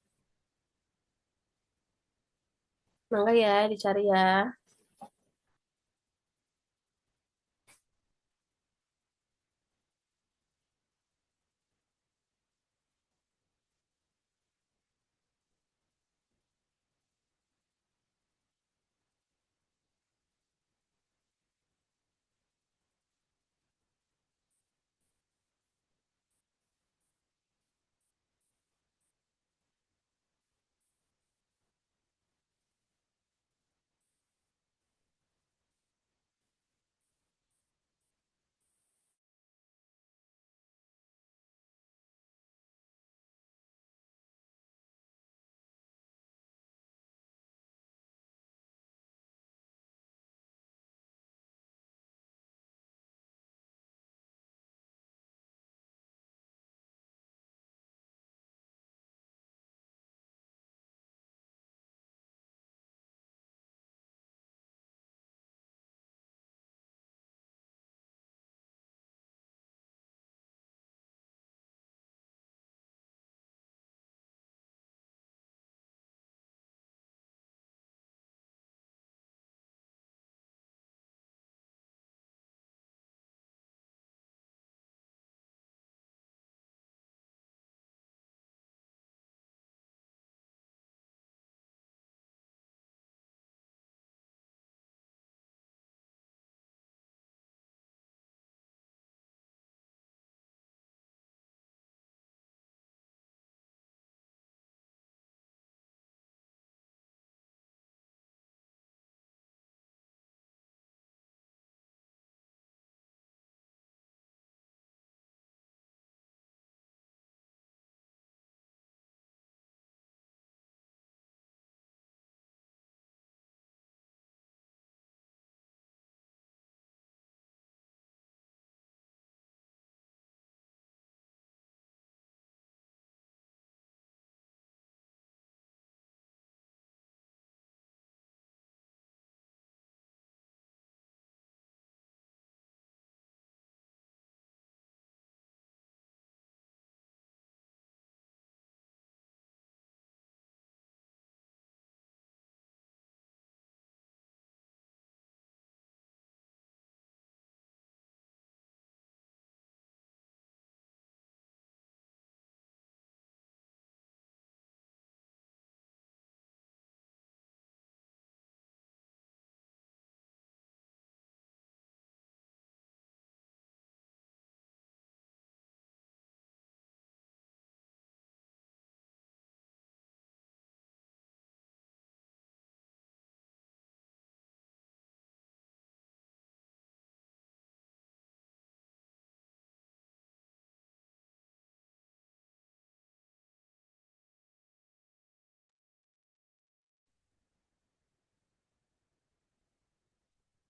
Mangga ya, dicari ya.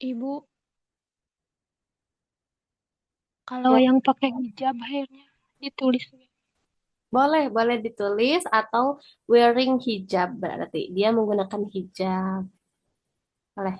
Ibu, kalau yang pakai hijab akhirnya ditulis. Boleh, boleh ditulis atau wearing hijab berarti dia menggunakan hijab. Boleh.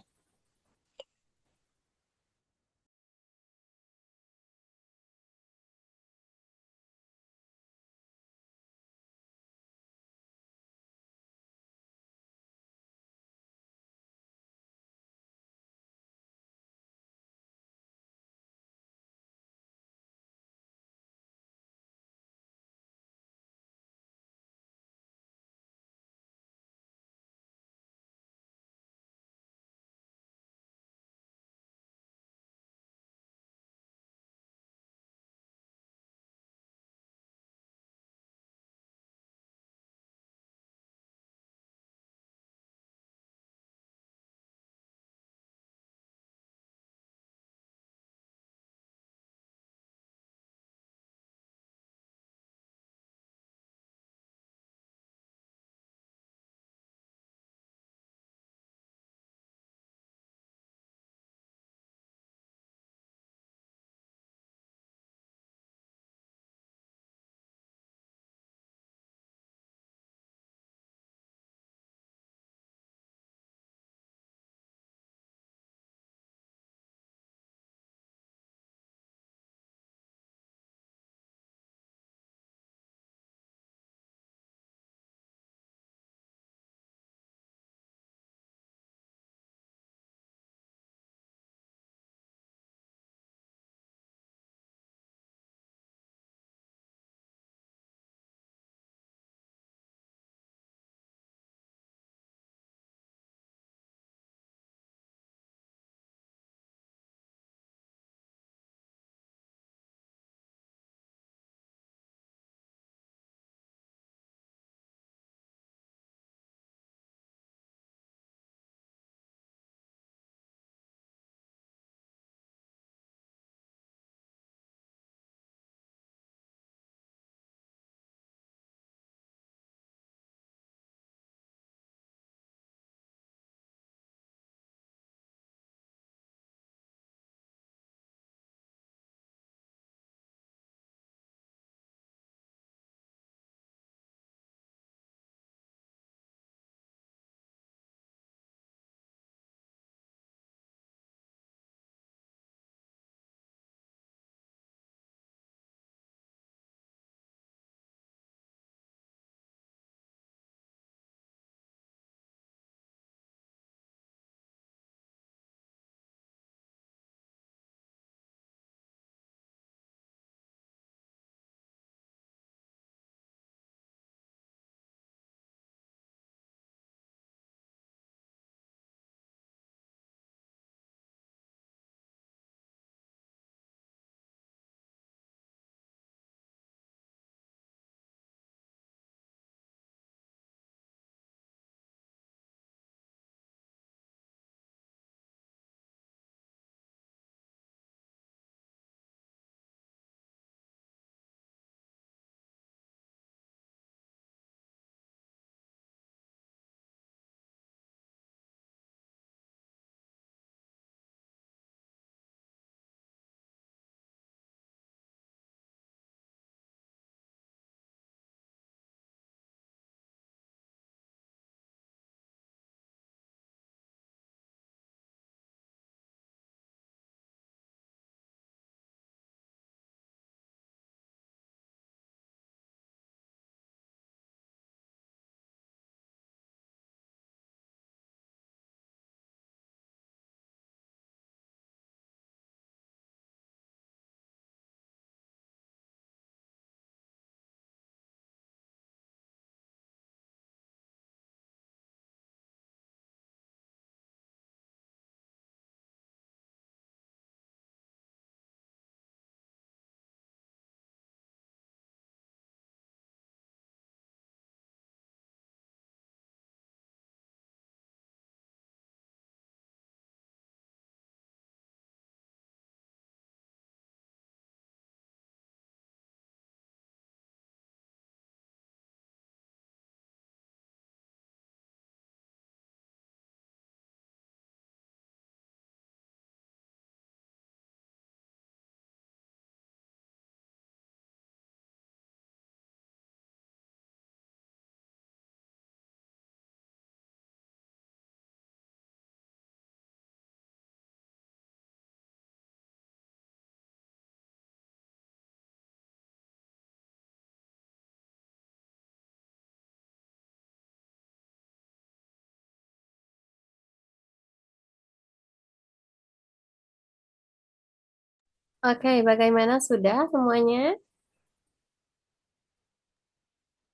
Oke, bagaimana sudah semuanya?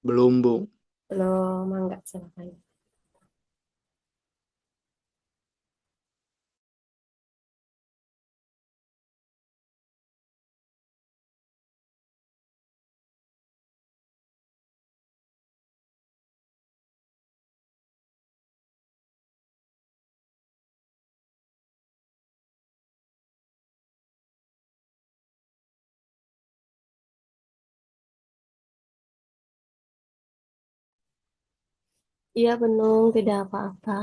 Belum, Bu. Belum, enggak silakan. Iya, Benung, tidak apa-apa.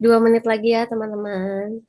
Dua menit lagi ya, teman-teman.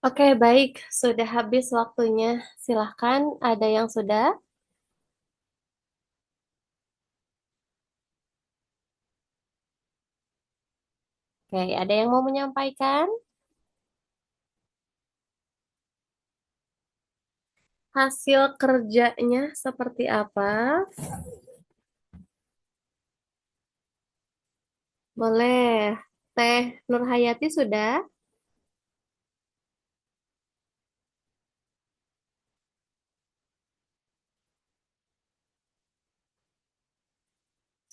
Oke, baik. Sudah habis waktunya. Silahkan, ada yang sudah? Oke, ada yang mau menyampaikan? Hasil kerjanya seperti apa? Boleh. Teh Nurhayati sudah?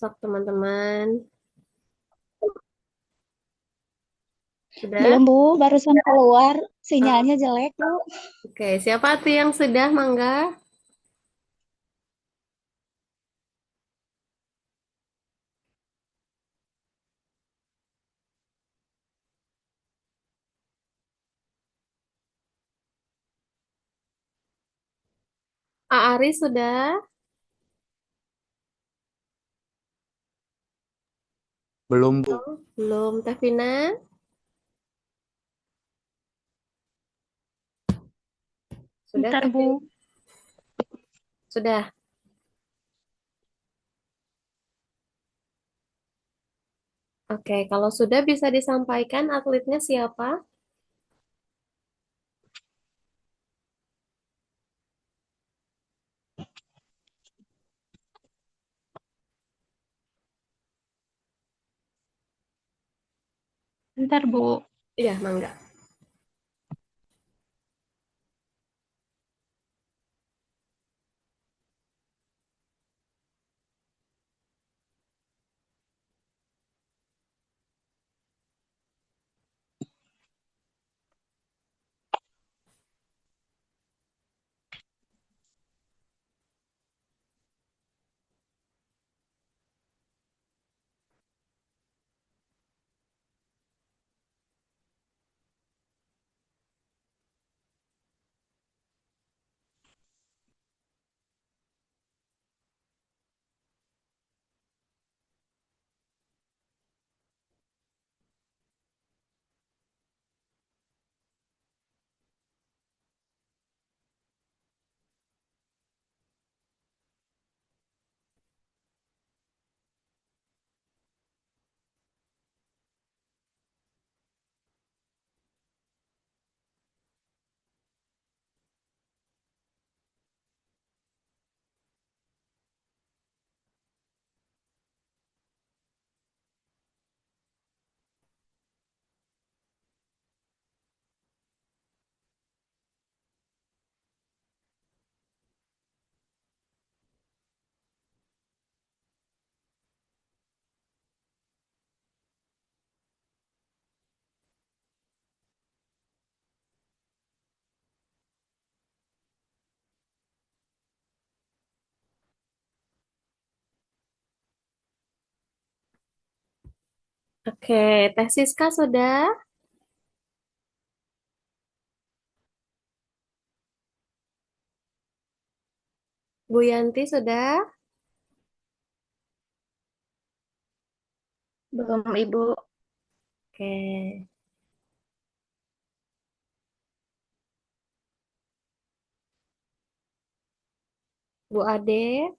Sok teman-teman. Sudah? Belum, Bu. Barusan keluar. Oh, Sinyalnya jelek, Bu. oke, siapa tuh yang sudah, Mangga? Ari sudah? Belum, Bu. Belum. Teh Vina? Sudah, Bentar, Teh Vina? Bu. Sudah. Oke, kalau sudah bisa disampaikan atletnya siapa? Bentar, Bu. Iya, Mangga. Oke, Teh Siska sudah? Bu Yanti sudah? Belum, Ibu. Oke. Bu Ade,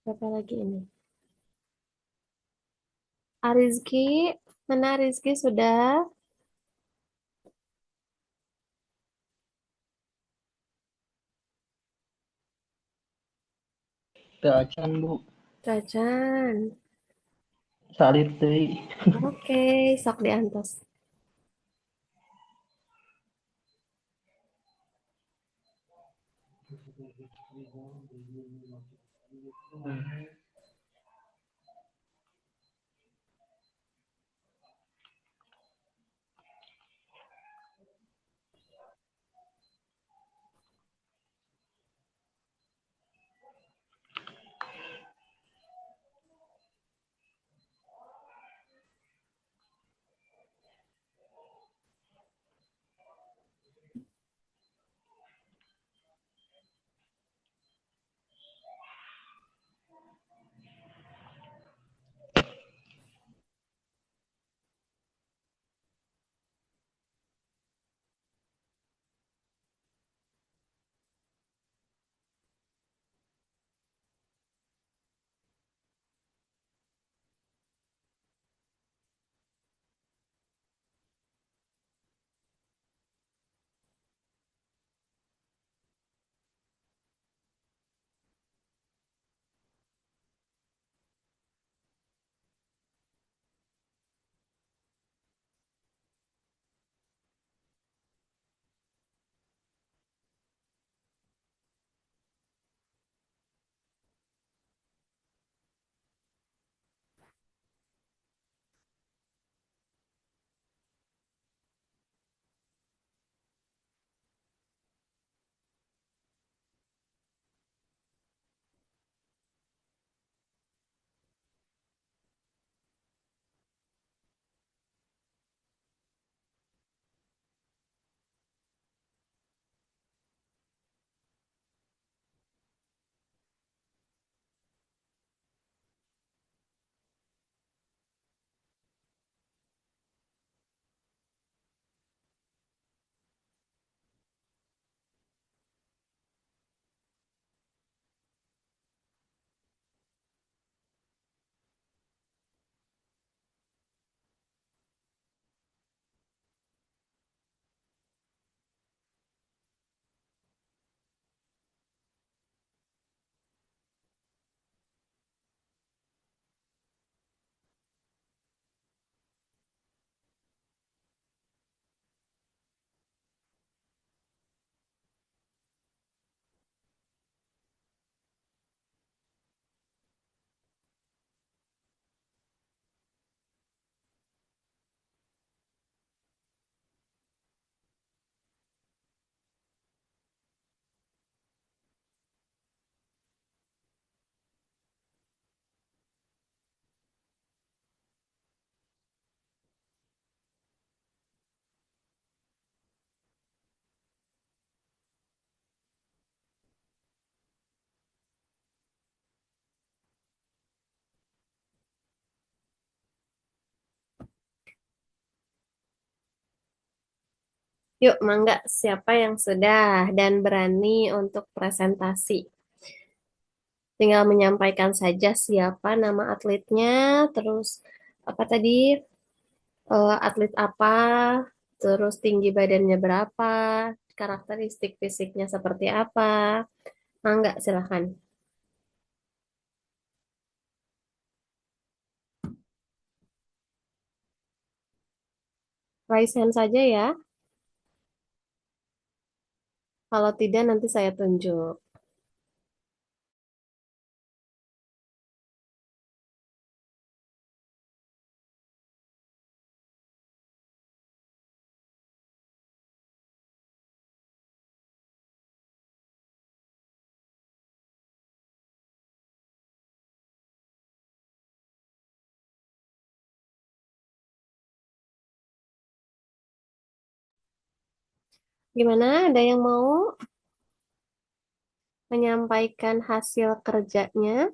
siapa lagi ini? Arizki, mana Rizky sudah? Acan Bu, Cacan. salir deui. Oke, sok diantos. Yuk, Mangga, siapa yang sudah dan berani untuk presentasi? Tinggal menyampaikan saja siapa nama atletnya, terus apa tadi, atlet apa, terus tinggi badannya berapa, karakteristik fisiknya seperti apa. Mangga, silahkan. Raise hand saja ya. Kalau tidak, nanti saya tunjuk. Gimana? Ada yang mau menyampaikan hasil kerjanya?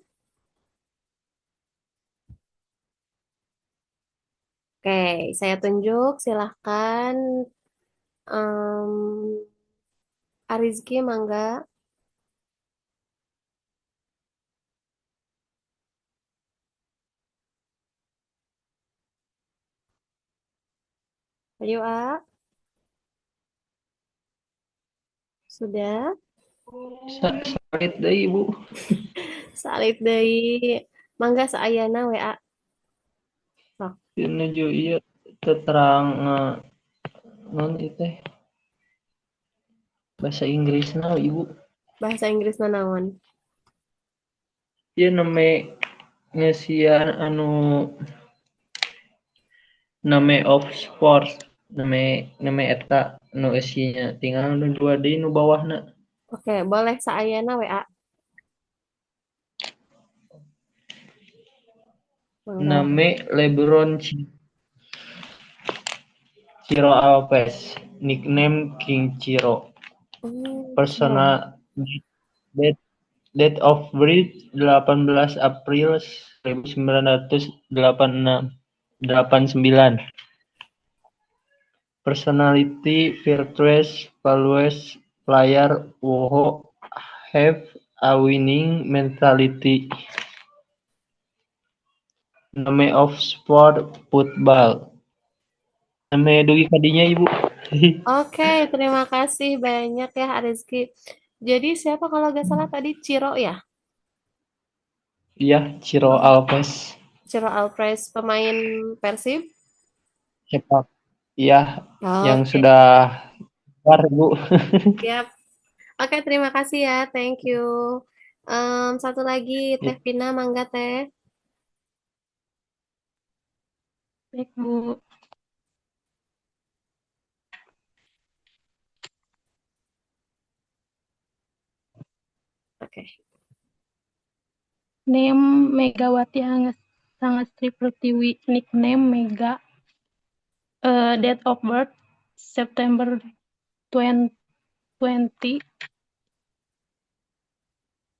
Oke, saya tunjuk. Silahkan. Em, Arizki, Mangga. Ayo, A. Sudah. Sakit deh ibu. Salid dari Mangga Saayana WA. Sok. Ini juga iya terang non itu bahasa Inggris nah ibu. Bahasa Inggris nanaon. Iya ngesian anu name of sports name eta nu isinya tinggal nu dua di nu bawahna. Oke, boleh Saayana WA. Mangga. Name LeBron Ciro Alves, nickname King Ciro. Ciro. Persona date, date of birth 18 April 1989. Personality virtuous, values player who have a winning mentality. Name of sport football. Name dugi kadinya ibu. Oke, terima kasih banyak ya Arizki. Jadi siapa kalau nggak salah tadi Ciro ya? Iya, Ciro Alves. Ciro Alpres, pemain Persib. Sepak. Iya, yang Oke, sudah keluar bu. siap. Oke, terima kasih ya. Thank you. Satu lagi, Teh Vina, Mangga Teh. Baik, Bu. Oke. Name Megawati Sangastri Pertiwi, nickname Mega. Date of birth September 2020,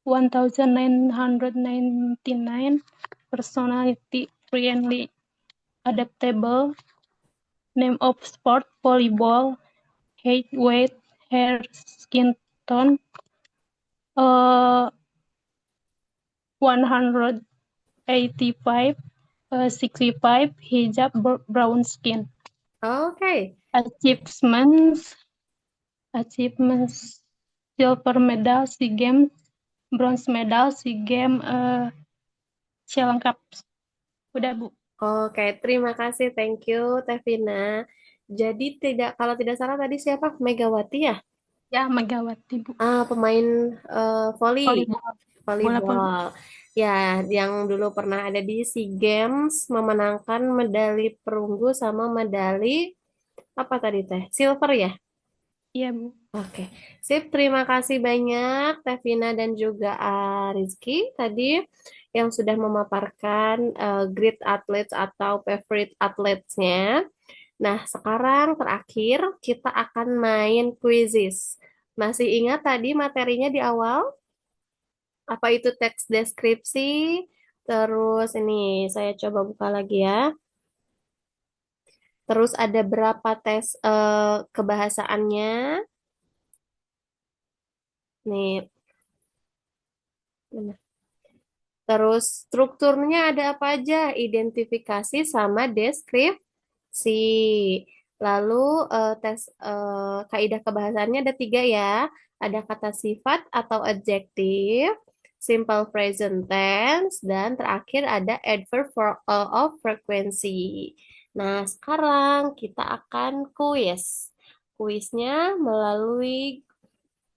1999. Personality friendly, adaptable. Name of sport volleyball. Height, weight, hair, skin tone 185, 65, hijab, brown skin. Oke. Achievements, silver medal SEA Games, bronze medal SEA Games, selengkap. Udah Bu. Oke, terima kasih. Thank you, Teh Vina. Jadi kalau tidak salah tadi siapa? Megawati ya? Ya, Megawati Bu. Pemain volley, Volleyball. Bola voli. volleyball. Ya, yang dulu pernah ada di SEA Games memenangkan medali perunggu sama medali apa tadi Teh? Silver ya? Iya Bu. Oke, sip. Terima kasih banyak Tevina dan juga Rizky tadi yang sudah memaparkan great athletes atau favorite athletesnya. Nah, sekarang terakhir kita akan main quizzes. Masih ingat tadi materinya di awal? Apa itu teks deskripsi? Terus ini saya coba buka lagi ya. Terus ada berapa tes kebahasaannya? Nih, mana? Terus strukturnya ada apa aja? Identifikasi sama deskripsi. Lalu tes kaidah kebahasaannya ada 3 ya. Ada kata sifat atau adjektif, simple present tense, dan terakhir ada adverb of frequency. Nah, sekarang kita akan kuis. Kuisnya melalui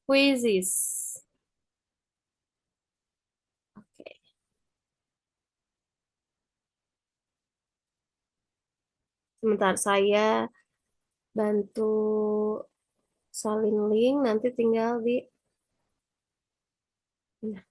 quizzes. Oke. Sebentar saya bantu salin link, nanti tinggal di... Nah,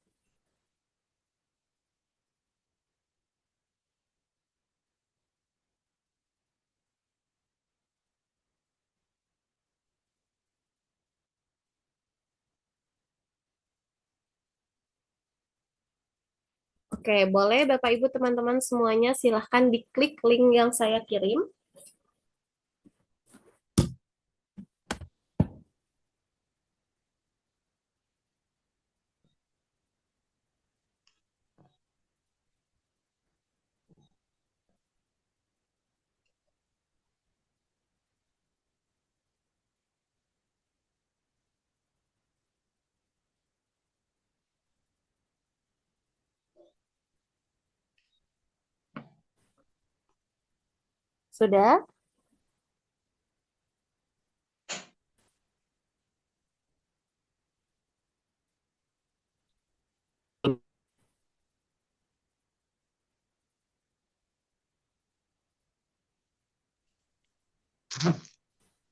oke, boleh Bapak Ibu teman-teman semuanya silahkan diklik link yang saya kirim. Sudah?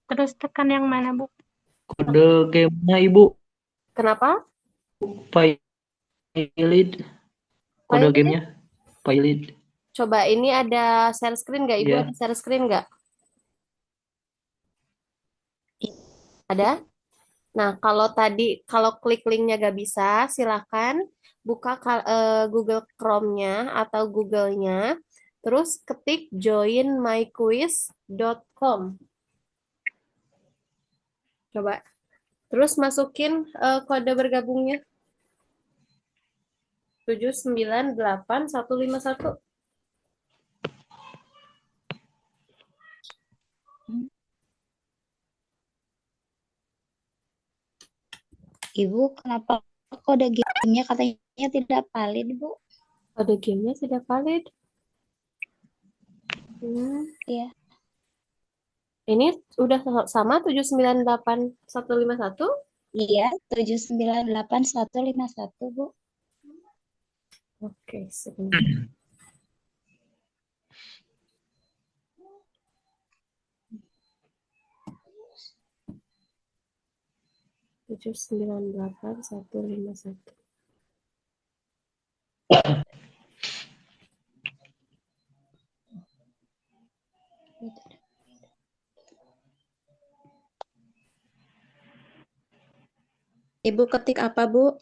Terus tekan yang mana, Bu? Kode gamenya Ibu, Kenapa? pilot. Kode Pilot? gamenya, pilot. Coba ini ada share screen nggak? Ibu Iya. ada share screen nggak? Ada? Nah, kalau klik linknya nggak bisa, silahkan buka Google Chrome-nya atau Google-nya, terus ketik joinmyquiz.com. Coba. Terus masukin kode bergabungnya 798 151. Ibu, kenapa kode gamenya katanya tidak valid, Bu? Kode gamenya tidak valid. Iya. Ini udah sama 798 151? Iya, 798 151, Bu. Oke, sebentar. Tujuh sembilan delapan satu lima satu. Ibu ketik apa, Bu?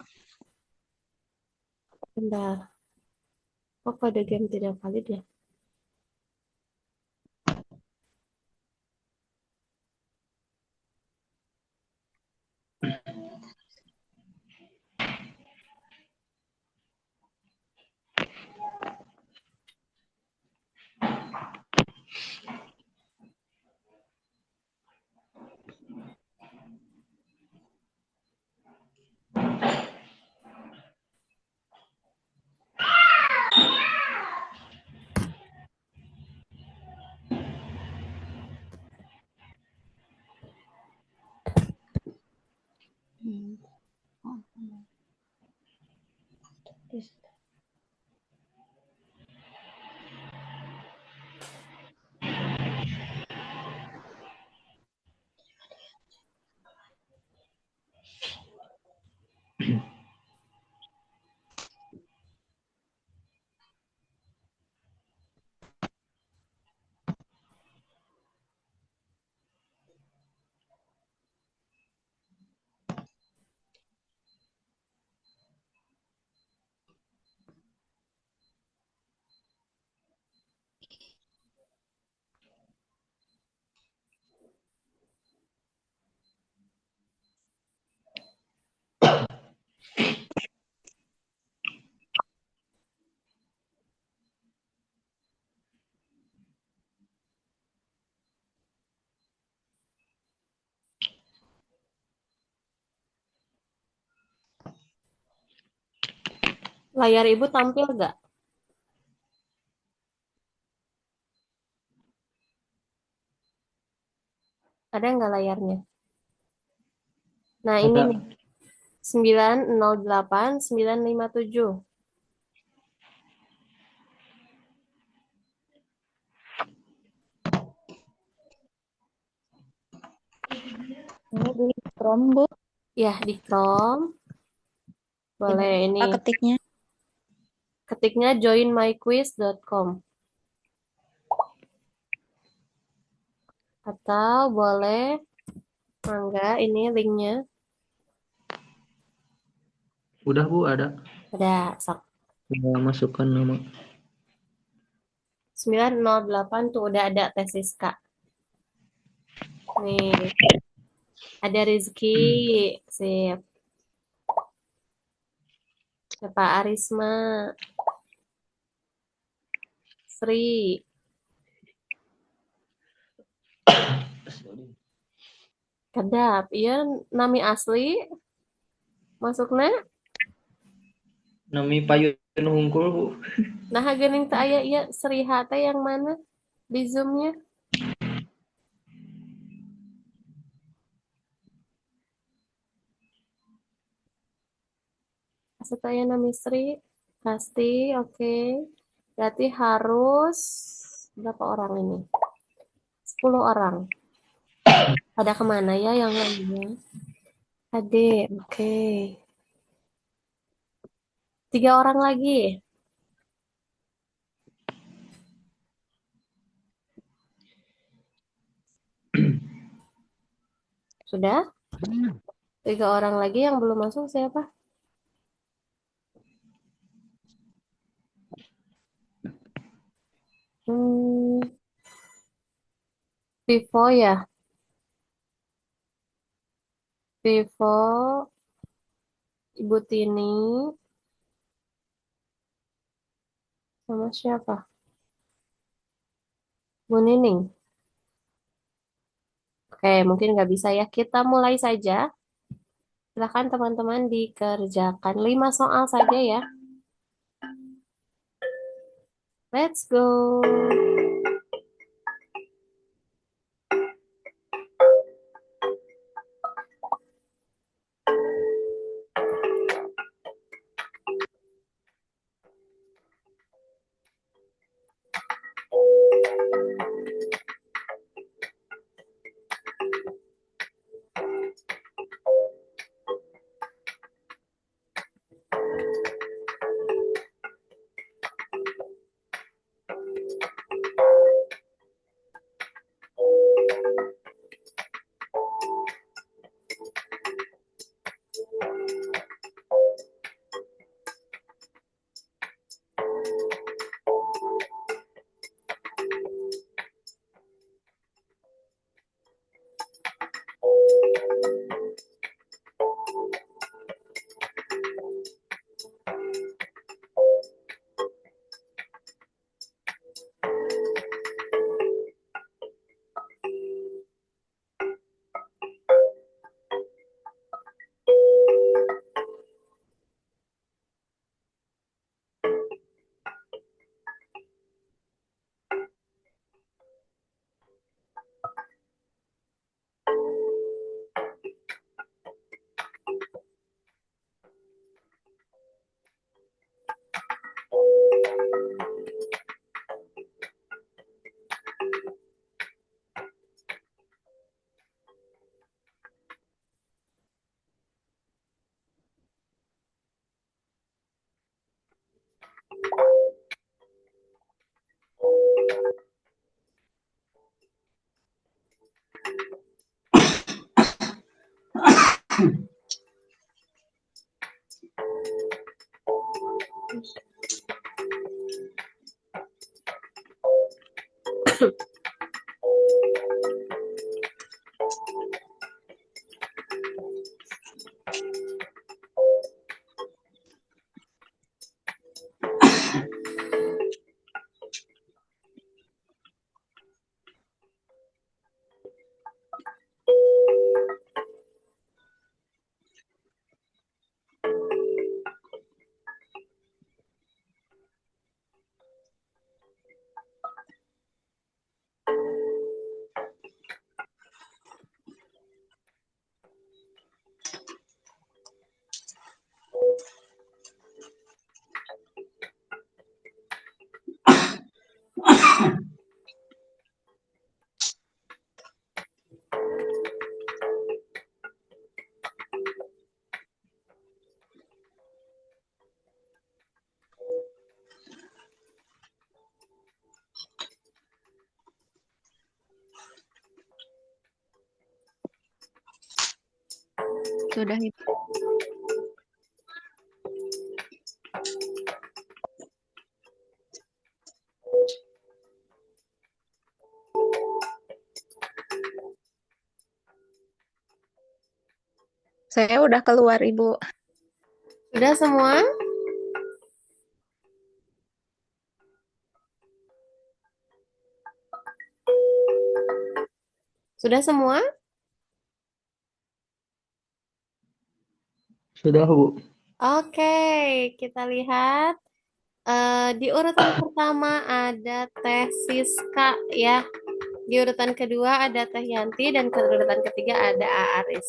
Bentar. Kok kode game tidak valid ya? Layar ibu tampil nggak? Ada nggak layarnya? Nah, ini Ada. nih, 908957. Ini di Chrome, Bu. Ya, di Chrome. Boleh ini. Apa ketiknya? Ketiknya joinmyquiz.com. Atau boleh, mangga, ini linknya. Udah Bu, ada. Ada, sok. Tinggal masukkan nama. 908 tuh udah ada tesis Kak. Nih, ada Rizky. Sip. Pak Arisma. Sri. Kedap. Iya, nami asli. Masuknya. Nami payun hungkul Bu. Nah, gening teh aya iya Sri Hate yang mana di Zoom-nya? Saya nami Sri. Pasti, oke. Berarti harus berapa orang ini? 10 orang. Pada kemana ya yang lainnya? Ade, oke. 3 orang lagi. Sudah? 3 orang lagi yang belum masuk siapa? Hmm, Vivo ya. Vivo, Ibu Tini, sama siapa? Bu Nining. Oke, mungkin nggak bisa ya. Kita mulai saja. Silakan teman-teman dikerjakan 5 soal saja ya. Let's go. Sudah itu. Saya udah keluar, Ibu. Sudah semua? Sudah semua? Sudah, Bu. Oke, kita lihat. Di urutan pertama ada Teh Siska ya. Di urutan kedua ada Teh Yanti dan ke urutan ketiga ada Aaris.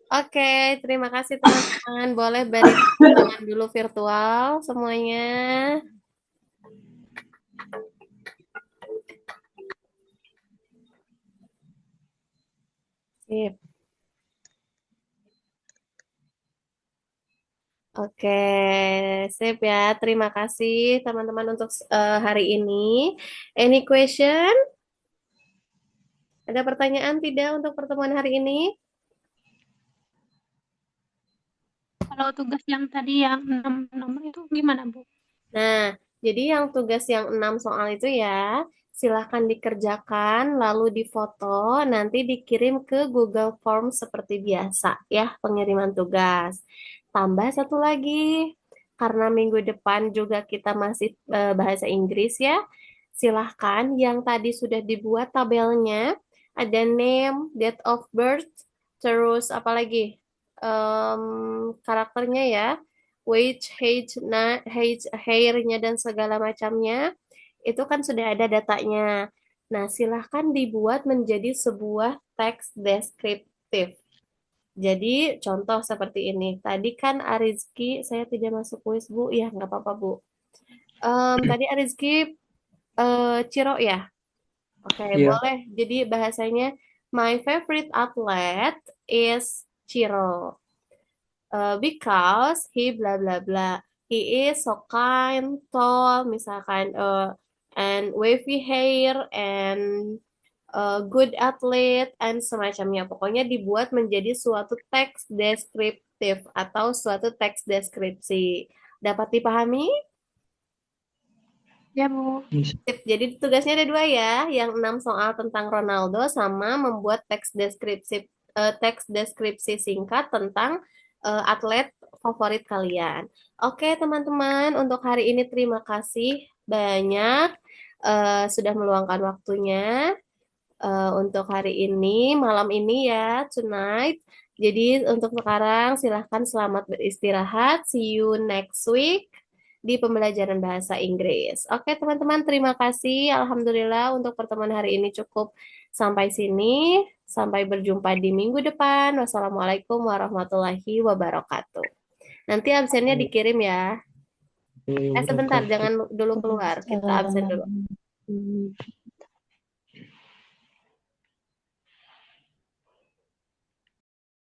Oke, terima kasih teman-teman. Boleh beri tepuk tangan dulu virtual semuanya. Sip. Oke, sip ya. Terima kasih teman-teman untuk hari ini. Any question? Ada pertanyaan tidak untuk pertemuan hari ini? Kalau tugas yang tadi yang 6 itu gimana, Bu? Nah, jadi yang tugas yang 6 soal itu ya, silahkan dikerjakan, lalu difoto, nanti dikirim ke Google Form seperti biasa ya, pengiriman tugas. Tambah satu lagi, karena minggu depan juga kita masih bahasa Inggris ya, silahkan yang tadi sudah dibuat tabelnya, ada name, date of birth, terus apa lagi? Karakternya ya, weight, height, hairnya dan segala macamnya, itu kan sudah ada datanya. Nah, silahkan dibuat menjadi sebuah teks deskriptif. Jadi, contoh seperti ini. Tadi kan Arizki, saya tidak masuk kuis, Bu. Ya, nggak apa-apa, Bu. Tadi Arizki Ciro ya? Oke, Iya. boleh. Jadi bahasanya, my favorite athlete is Ciro. Because he bla bla bla. He is so kind, tall, misalkan, and wavy hair, and good athlete, and semacamnya. Pokoknya dibuat menjadi suatu teks deskriptif atau suatu teks deskripsi. Dapat dipahami? Ya, Bu. Sip. Jadi tugasnya ada dua ya, yang 6 soal tentang Ronaldo sama membuat teks deskripsi singkat tentang atlet favorit kalian. Oke, teman-teman, untuk hari ini terima kasih banyak sudah meluangkan waktunya untuk hari ini, malam ini ya, tonight. Jadi untuk sekarang silahkan selamat beristirahat. See you next week di pembelajaran bahasa Inggris. Oke teman-teman, terima kasih. Alhamdulillah untuk pertemuan hari ini cukup sampai sini. Sampai berjumpa di minggu depan. Wassalamualaikum warahmatullahi wabarakatuh. Nanti absennya dikirim ya. Sebentar, jangan dulu keluar. Kita absen dulu.